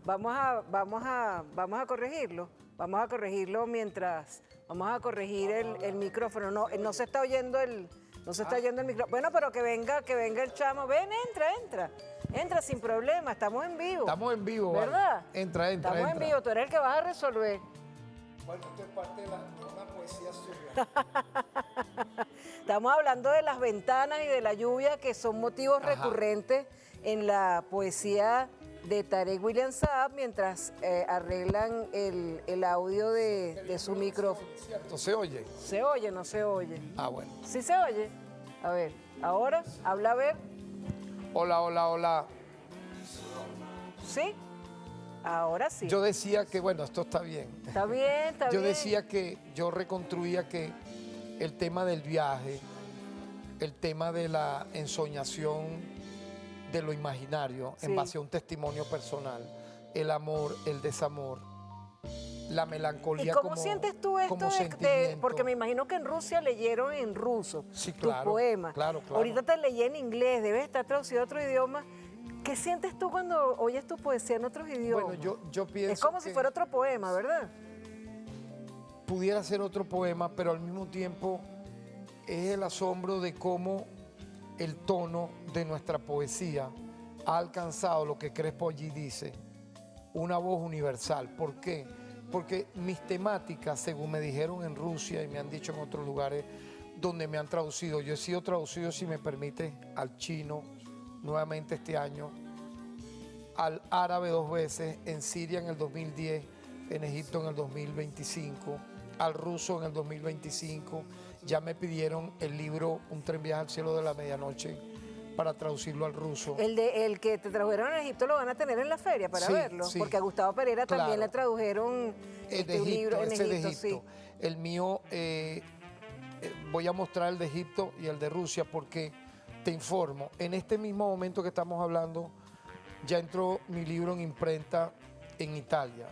Vamos a corregirlo. Vamos a corregirlo mientras, vamos a corregir el micrófono. No se está oyendo el micrófono. Bueno, pero que venga el chamo. Ven, entra sin problema, estamos en vivo. Estamos en vivo, ¿vale? ¿Verdad? Entra. Estamos en vivo, tú eres el que vas a resolver. Bueno, esto es parte de una poesía suya. Estamos hablando de las ventanas y de la lluvia, que son motivos Ajá. recurrentes en la poesía de Tarek William Saab, mientras arreglan el audio de su micrófono. ¿Cierto? ¿Se oye? ¿Se oye o no se oye? Ah, bueno. ¿Sí se oye? A ver, ahora, habla a ver. Hola. ¿Sí? Ahora sí. Yo decía que, bueno, esto está bien. Está bien. Yo decía que yo reconstruía que el tema del viaje, el tema de la ensoñación de lo imaginario Sí. en base a un testimonio personal, el amor, el desamor, la melancolía. ¿Y cómo como, sientes tú esto como de, sentimiento. porque me imagino que en Rusia leyeron en ruso Sí, tu claro, poema? claro. Ahorita te leí en inglés, debes estar traducido a otro idioma. ¿Qué sientes tú cuando oyes tu poesía en otros idiomas? Bueno, yo pienso es como si que fuera otro poema, ¿verdad? pudiera ser otro poema, pero al mismo tiempo es el asombro de cómo el tono de nuestra poesía ha alcanzado lo que Crespo allí dice, una voz universal. ¿Por qué? Porque mis temáticas, según me dijeron en Rusia y me han dicho en otros lugares donde me han traducido, yo he sido traducido, si me permite, al chino nuevamente este año, al árabe 2 veces, en Siria en el 2010, en Egipto en el 2025, al ruso en el 2025. Ya me pidieron el libro Un tren viaja al cielo de la medianoche para traducirlo al ruso. El que te tradujeron en Egipto lo van a tener en la feria para Sí, verlo, sí. porque a Gustavo Pereira también Claro. le tradujeron El de un libro Egipto, en ese de Egipto, Egipto. El mío, voy a mostrar el de Egipto y el de Rusia porque te informo, en este mismo momento que estamos hablando, ya entró mi libro en imprenta en Italia.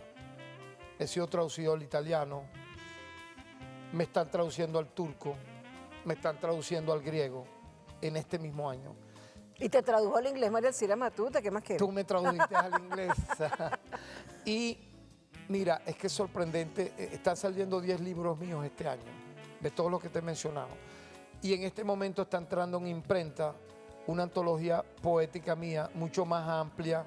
He sido traducido al italiano, me están traduciendo al turco, me están traduciendo al griego en este mismo año. Y te tradujo al inglés María Elcira Matute, ¿qué más quieres? Tú me tradujiste al inglés. Y mira, es que es sorprendente, están saliendo 10 libros míos este año, de todos los que te he mencionado. Y en este momento está entrando en imprenta una antología poética mía, mucho más amplia,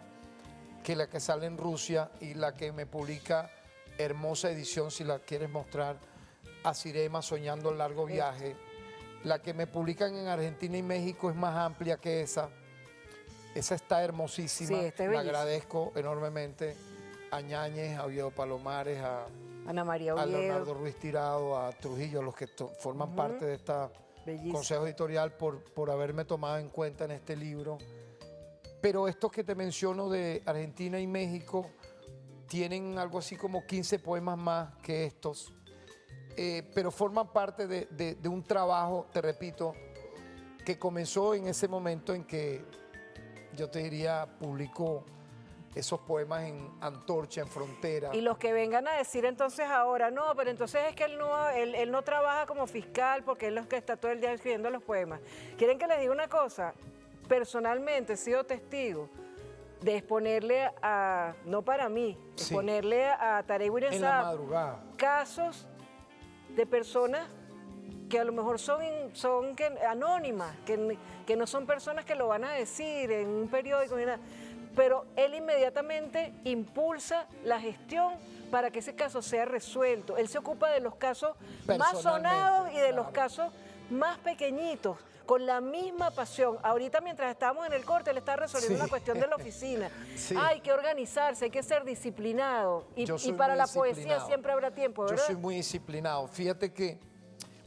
que la que sale en Rusia y la que me publica hermosa edición, si la quieres mostrar, Asirema, Soñando el Largo Viaje. La que me publican en Argentina y México es más amplia que esa. Esa está hermosísima. Sí, está la bellísima. agradezco enormemente a Ñáñez, a Oviedo Palomares, a Ana María a Oviedo. Leonardo Ruiz Tirado, a Trujillo, los que forman parte de este Bellísimo. consejo editorial por haberme tomado en cuenta en este libro. Pero estos que te menciono de Argentina y México tienen algo así como 15 poemas más que estos, pero forman parte de un trabajo, te repito, que comenzó en ese momento en que yo te diría publicó esos poemas en Antorcha, en Frontera. Y los que vengan a decir entonces ahora, no, pero entonces es que él no trabaja como fiscal porque él es el que está todo el día escribiendo los poemas. ¿Quieren que les diga una cosa? Personalmente he sido testigo de exponerle a, no para mí, Sí. exponerle a Tarek William En la Saab madrugada. casos de personas que a lo mejor son anónimas, que no son personas que lo van a decir en un periódico ni nada. Pero él inmediatamente impulsa la gestión para que ese caso sea resuelto. Él se ocupa de los casos más sonados y de los casos más pequeñitos, con la misma pasión. Ahorita mientras estábamos en el corte, él está resolviendo Sí. una cuestión de la oficina. Sí. Hay que organizarse, hay que ser disciplinado. Yo Y soy para muy la poesía disciplinado. siempre habrá tiempo, Yo ¿verdad? soy muy disciplinado. Fíjate que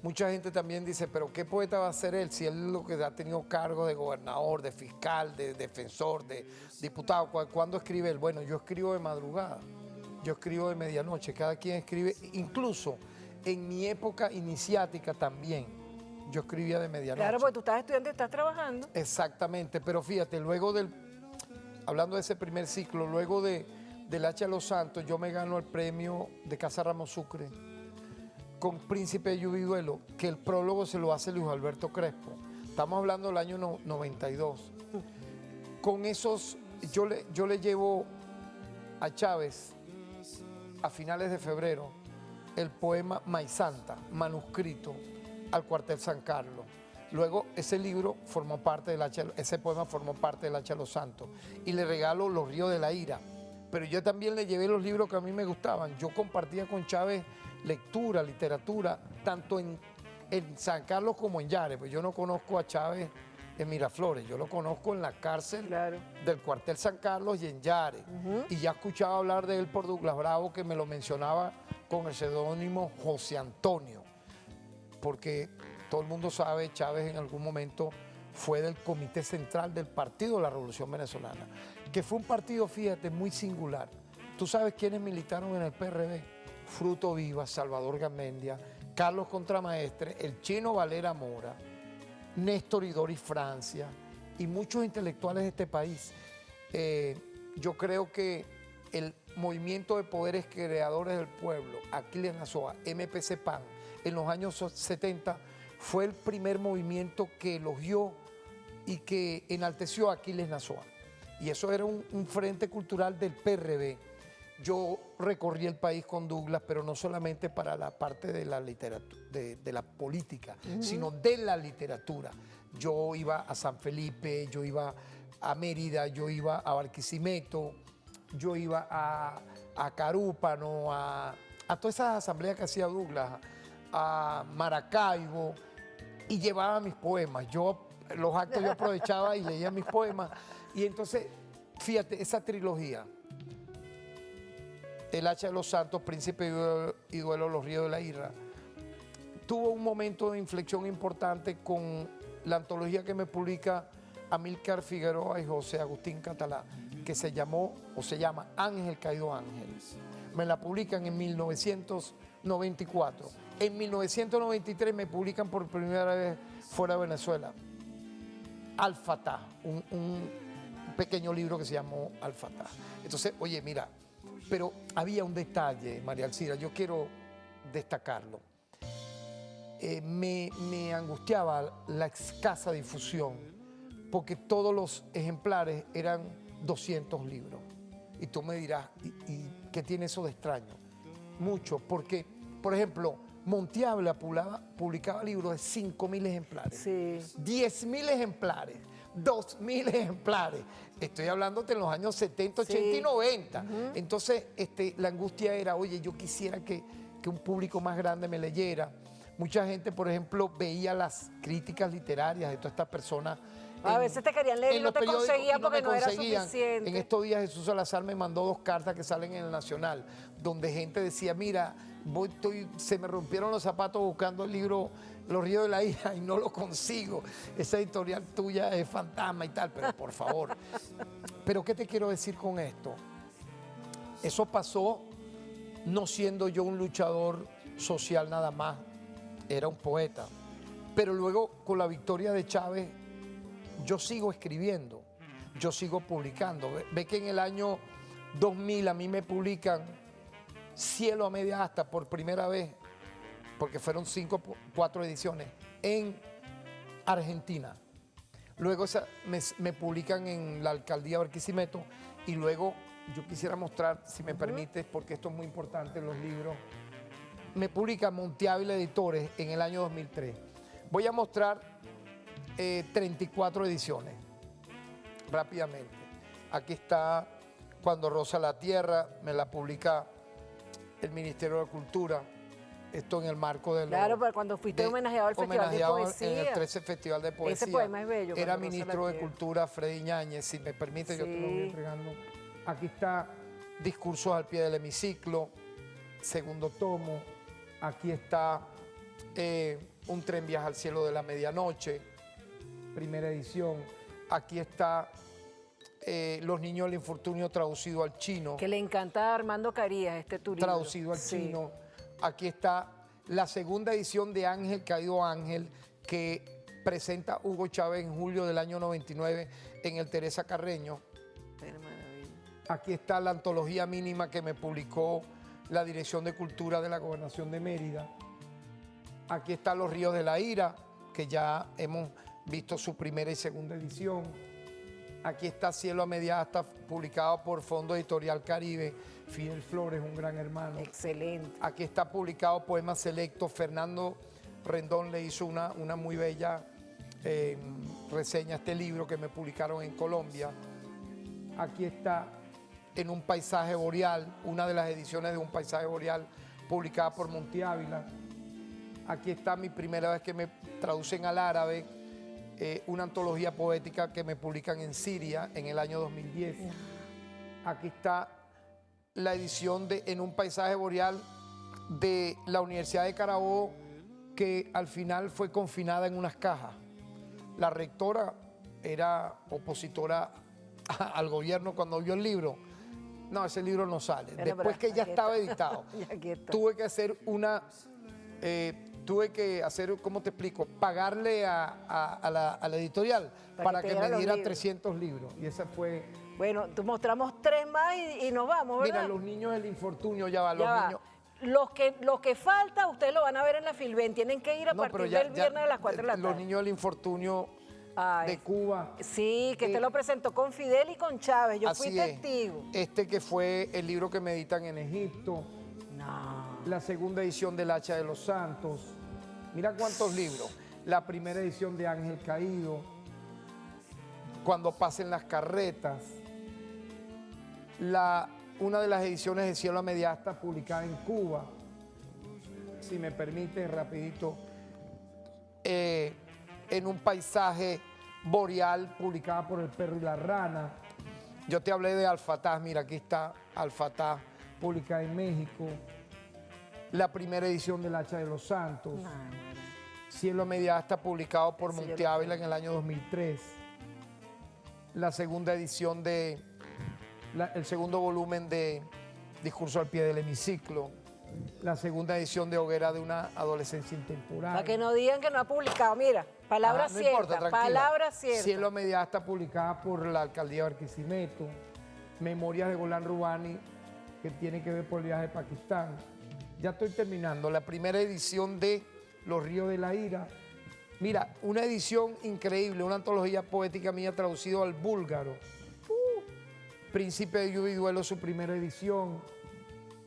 mucha gente también dice, pero ¿qué poeta va a ser él si él lo que ha tenido cargo de gobernador, de fiscal, de defensor, de diputado? ¿Cuándo escribe él? Bueno, yo escribo de madrugada, yo escribo de medianoche, cada quien escribe, incluso en mi época iniciática también, yo escribía de medianoche. Claro, porque tú estás estudiando y estás trabajando. Exactamente, pero fíjate, hablando de ese primer ciclo, luego del Hacha de los Santos, yo me gano el premio de Casa Ramos Sucre con Príncipe de Lluvia y Duelo, que el prólogo se lo hace Luis Alberto Crespo. Estamos hablando del año 92. Con esos, yo le llevo a Chávez, a finales de febrero, el poema Maizanta, manuscrito, al cuartel San Carlos. Luego ese libro formó parte ese poema formó parte del Hacha de los Santos. Y le regalo Los Ríos de la Ira. Pero yo también le llevé los libros que a mí me gustaban. Yo compartía con Chávez lectura, literatura, tanto en San Carlos como en Yare. Pues yo no conozco a Chávez en Miraflores, yo lo conozco en la cárcel Claro. del cuartel San Carlos y en Yare. Y ya escuchaba hablar de él por Douglas Bravo, que me lo mencionaba con el seudónimo José Antonio. Porque todo el mundo sabe, Chávez en algún momento fue del Comité Central del Partido de la Revolución Venezolana, que fue un partido, fíjate, muy singular. ¿Tú sabes quiénes militaron en el PRD? Fruto Vivas, Salvador Garmendia, Carlos Contramaestre, el Chino Valera Mora, Néstor y Doris Francia y muchos intelectuales de este país. Yo creo que el movimiento de poderes creadores del pueblo, Aquiles Nazoa, MPC PAN, en los años 70, fue el primer movimiento que elogió y que enalteció a Aquiles Nazoa. Y eso era un frente cultural del PRD. Yo recorrí el país con Douglas, pero no solamente para la parte de la literatura, de la política, sino de la literatura. Yo iba a San Felipe, yo iba a Mérida, yo iba a Barquisimeto, yo iba a Carúpano, a todas esas asambleas que hacía Douglas, a Maracaibo, y llevaba mis poemas. Los actos yo aprovechaba y leía mis poemas. Y entonces, fíjate, esa trilogía, El Hacha de los Santos, Príncipe y Duelo, Los Ríos de la Ira, tuvo un momento de inflexión importante con la antología que me publica Amílcar Figueroa y José Agustín Catalá, que se llamó o se llama Ángel Caído Ángel. Me la publican en 1994. En 1993 me publican por primera vez fuera de Venezuela Al-Fatah, un pequeño libro que se llamó Al-Fatah. Entonces, oye, mira, pero había un detalle, María Alcira, yo quiero destacarlo. Me angustiaba la escasa difusión, porque todos los ejemplares eran 200 libros. Y tú me dirás, ¿y qué tiene eso de extraño? Mucho, porque, por ejemplo, Monteabla publicaba libros de 5.000 ejemplares, Sí. 10.000 ejemplares. 2.000 ejemplares. Estoy hablándote en los años 70, 80 y 90. Entonces, la angustia era, oye, yo quisiera que un público más grande me leyera. Mucha gente, por ejemplo, veía las críticas literarias de todas estas personas. A veces te querían leer y no te conseguían porque no era suficiente. En estos días Jesús Salazar me mandó 2 cartas que salen en el Nacional, donde gente decía, mira, se me rompieron los zapatos buscando el libro Los Ríos de la Ira y no lo consigo. Esa editorial tuya es fantasma y tal, pero por favor. Pero ¿qué te quiero decir con esto? Eso pasó no siendo yo un luchador social nada más, era un poeta. Pero luego con la victoria de Chávez, yo sigo escribiendo, yo sigo publicando. Ve que en el año 2000 a mí me publican Cielo a media asta por primera vez, porque fueron 4 ediciones, en Argentina. Luego me publican en la alcaldía de Barquisimeto y luego yo quisiera mostrar, si me permites, porque esto es muy importante en los libros, me publica Monte Ávila Editores en el año 2003. Voy a mostrar 34 ediciones, rápidamente. Aquí está Cuando roza la tierra, me la publica el Ministerio de Cultura. Esto en el marco de Claro, pero cuando fuiste homenajeado al Festival de Poesía. En el 13 Festival de Poesía. Ese poema es bello. Era ministro de Cultura Freddy Ñáñez, si me permite, yo te lo voy entregando. Aquí está Discursos al pie del hemiciclo, segundo tomo. Aquí está Un tren viaja al cielo de la medianoche, primera edición. Aquí está Los niños del infortunio traducido al chino. Que le encanta a Armando Carías este turismo. Traducido al chino. Aquí está la segunda edición de Ángel Caído Ángel, que presenta Hugo Chávez en julio del año 99 en el Teresa Carreño. Aquí está la antología mínima que me publicó la Dirección de Cultura de la Gobernación de Mérida. Aquí está Los Ríos de la Ira, que ya hemos visto su primera y segunda edición. Aquí está Cielo a media asta, publicado por Fondo Editorial Caribe, Fidel Flores, un gran hermano. Excelente. Aquí está publicado Poemas Selectos. Fernando Rendón le hizo una muy bella reseña a este libro que me publicaron en Colombia. Aquí está En un paisaje boreal, una de las ediciones de Un paisaje boreal publicada por Monte Ávila. Aquí está mi primera vez que me traducen al árabe, una antología poética que me publican en Siria en el año 2010. Aquí está la edición de En un paisaje boreal de la Universidad de Carabobo, que al final fue confinada en unas cajas. La rectora era opositora al gobierno cuando vio el libro. No, ese libro no sale. Después que ya estaba editado, tuve que hacer ¿cómo te explico? Pagarle a la editorial para que me diera 300 libros. Y esa fue... Bueno, mostramos 3 más y nos vamos, ¿verdad? Mira, Los niños del infortunio, ya va, niños... Los que falta, ustedes lo van a ver en la Filben. Tienen que ir a partir del viernes a las 4 de la tarde. Los niños del infortunio de Cuba. Sí, que te lo presentó con Fidel y con Chávez. Yo fui testigo. Este que fue el libro que me editan en Egipto. No. La segunda edición del Hacha de los Santos. Mira cuántos libros. La primera edición de Ángel Caído. Cuando pasen las carretas. Una de las ediciones de Cielo a media asta publicada en Cuba. Si me permite, rapidito. En un paisaje boreal, publicada por El perro y la rana. Yo te hablé de Al-Fatah, mira, aquí está Al-Fatah, publicada en México. La primera edición del Hacha de los Santos. Cielo a media asta, publicado por Monte Ávila en el año 2003. La segunda edición el segundo volumen de Discurso al pie del hemiciclo. La segunda edición de Hoguera de una adolescencia intemporal. Para que no digan que no ha publicado, mira, palabra no cierta, importa, palabra cierta. Cielo a media asta, publicada por la alcaldía de Barquisimeto. Memorias de Golán Rubani, que tiene que ver por el viaje a Pakistán. Ya estoy terminando. La primera edición de Los Ríos de la Ira. Mira, una edición increíble, una antología poética mía traducido al búlgaro. Príncipe de lluvia y duelo, su primera edición.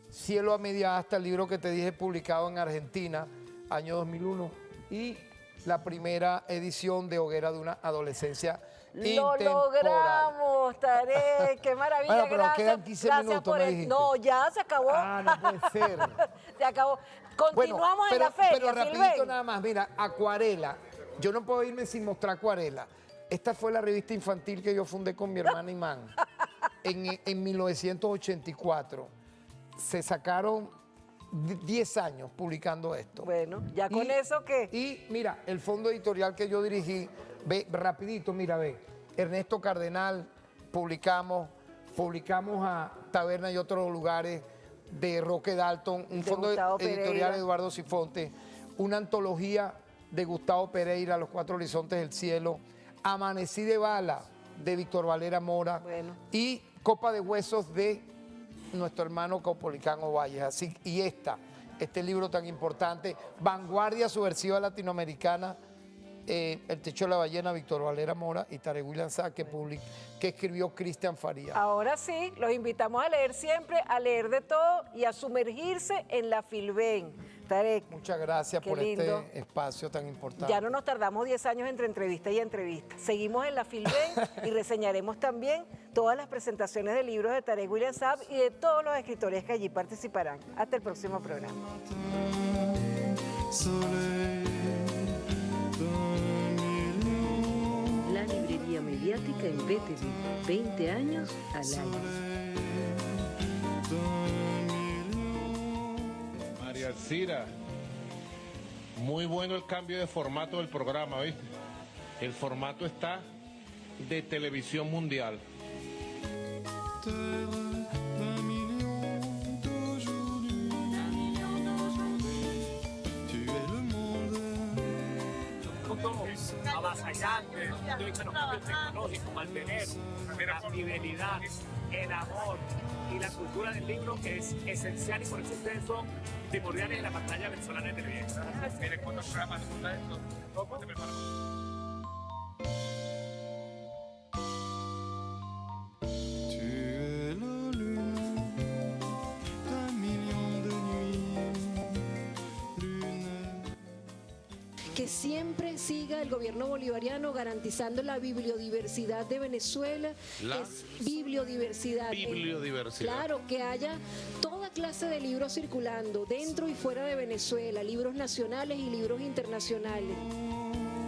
Cielo a media asta, el libro que te dije publicado en Argentina, año 2001. Y la primera edición de Hoguera de una adolescencia Lo intemporal. logramos, Tarek, qué maravilla. Bueno, pero gracias, quedan 15 gracias minutos, por me el- dijiste. No, ya se acabó. Ah, no puede ser. Se acabó. Continuamos en la feria, Pero rapidito Silven. nada más, mira, Acuarela. Yo no puedo irme sin mostrar Acuarela. Esta fue la revista infantil que yo fundé con mi hermana Imán en 1984. Se sacaron 10 años publicando esto. Bueno, ya con eso que... Y mira, el fondo editorial que yo dirigí, ve, rapidito, mira, ve, Ernesto Cardenal, publicamos a Taberna y otros lugares de Roque Dalton, un De fondo Gustavo editorial Pereira. de Eduardo Sifonte, una antología de Gustavo Pereira, Los Cuatro Horizontes del Cielo, Amanecí de Bala, de Víctor Valera Mora, Bueno. y Copa de Huesos de nuestro hermano Caupolicán Ovalles. Así, y este libro tan importante, Vanguardia Subversiva Latinoamericana, El Techo de la Ballena, Víctor Valera Mora y Tarek William Saab, que escribió Cristian Faría. Ahora sí, los invitamos a leer siempre, a leer de todo y a sumergirse en la Filben. Tarek, Muchas gracias Qué por lindo. este espacio tan importante. ya no nos tardamos 10 años entre entrevista y entrevista. Seguimos en la Filben y reseñaremos también todas las presentaciones de libros de Tarek William Saab y de todos los escritores que allí participarán. Hasta el próximo programa. soleil d'un million. La librería mediática en BTV, 20 años al aire. María Alcira, muy bueno el cambio de formato del programa, ¿viste? El formato está de televisión mundial. Terre d'un million d'aujourd'hui. Tu es le monde. Avasallante, de hoy que los cambios tecnológicos, mantener la fidelidad, el amor y la cultura del libro es esencial y por eso ustedes son primordiales en la pantalla venezolana de televisión. Miren cuántos programas ¿cómo te preparas? Tu es la lune d'un million de nuits. Lune. Que siempre siga el gobierno bolivariano garantizando la bibliodiversidad de Venezuela. La es bibliodiversidad. bibliodiversidad. Claro, que haya toda clase de libros circulando dentro y fuera de Venezuela, libros nacionales y libros internacionales.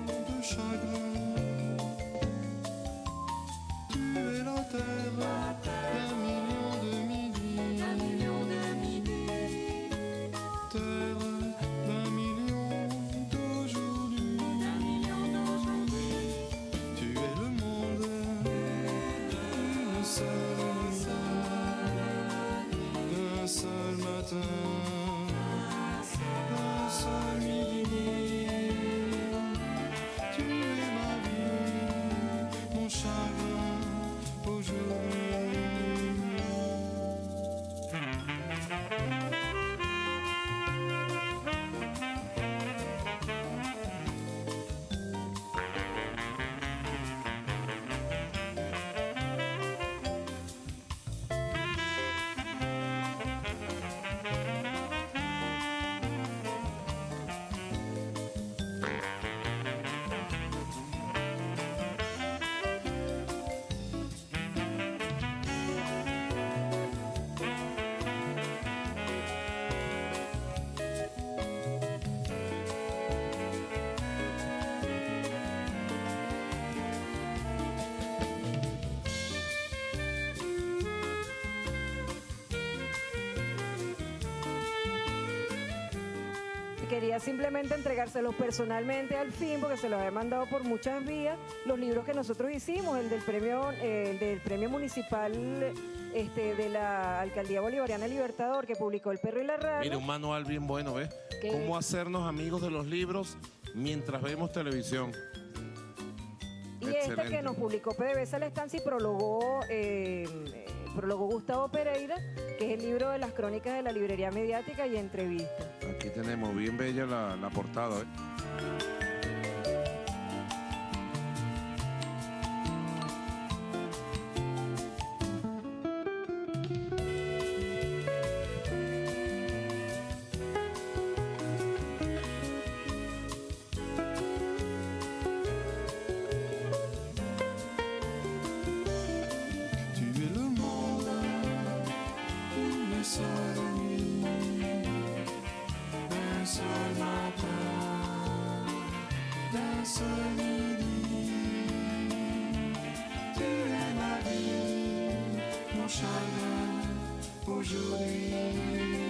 De chagrin. Tu es la terre d'un million de minuits. Terre d'un million d'aujourd'hui. Tu es le monde, une seule, un seul matin, un seul midi. Tu es ma vie, mon chagrin aujourd'hui. Quería simplemente entregárselos personalmente al fin, porque se los he mandado por muchas vías, los libros que nosotros hicimos, el del premio municipal de la Alcaldía Bolivariana Libertador, que publicó El Perro y la Rana. Mire, un manual bien bueno, ¿ves? ¿Qué? Cómo hacernos amigos de los libros mientras vemos televisión. Y este Excelente. que nos publicó PDVSA La Estancia y prologó Gustavo Pereira, que es el libro de las crónicas de la librería mediática y entrevistas. Aquí tenemos bien bella la portada, ¿eh? ce midi. Tu es ma vie, mon chagrin aujourd'hui.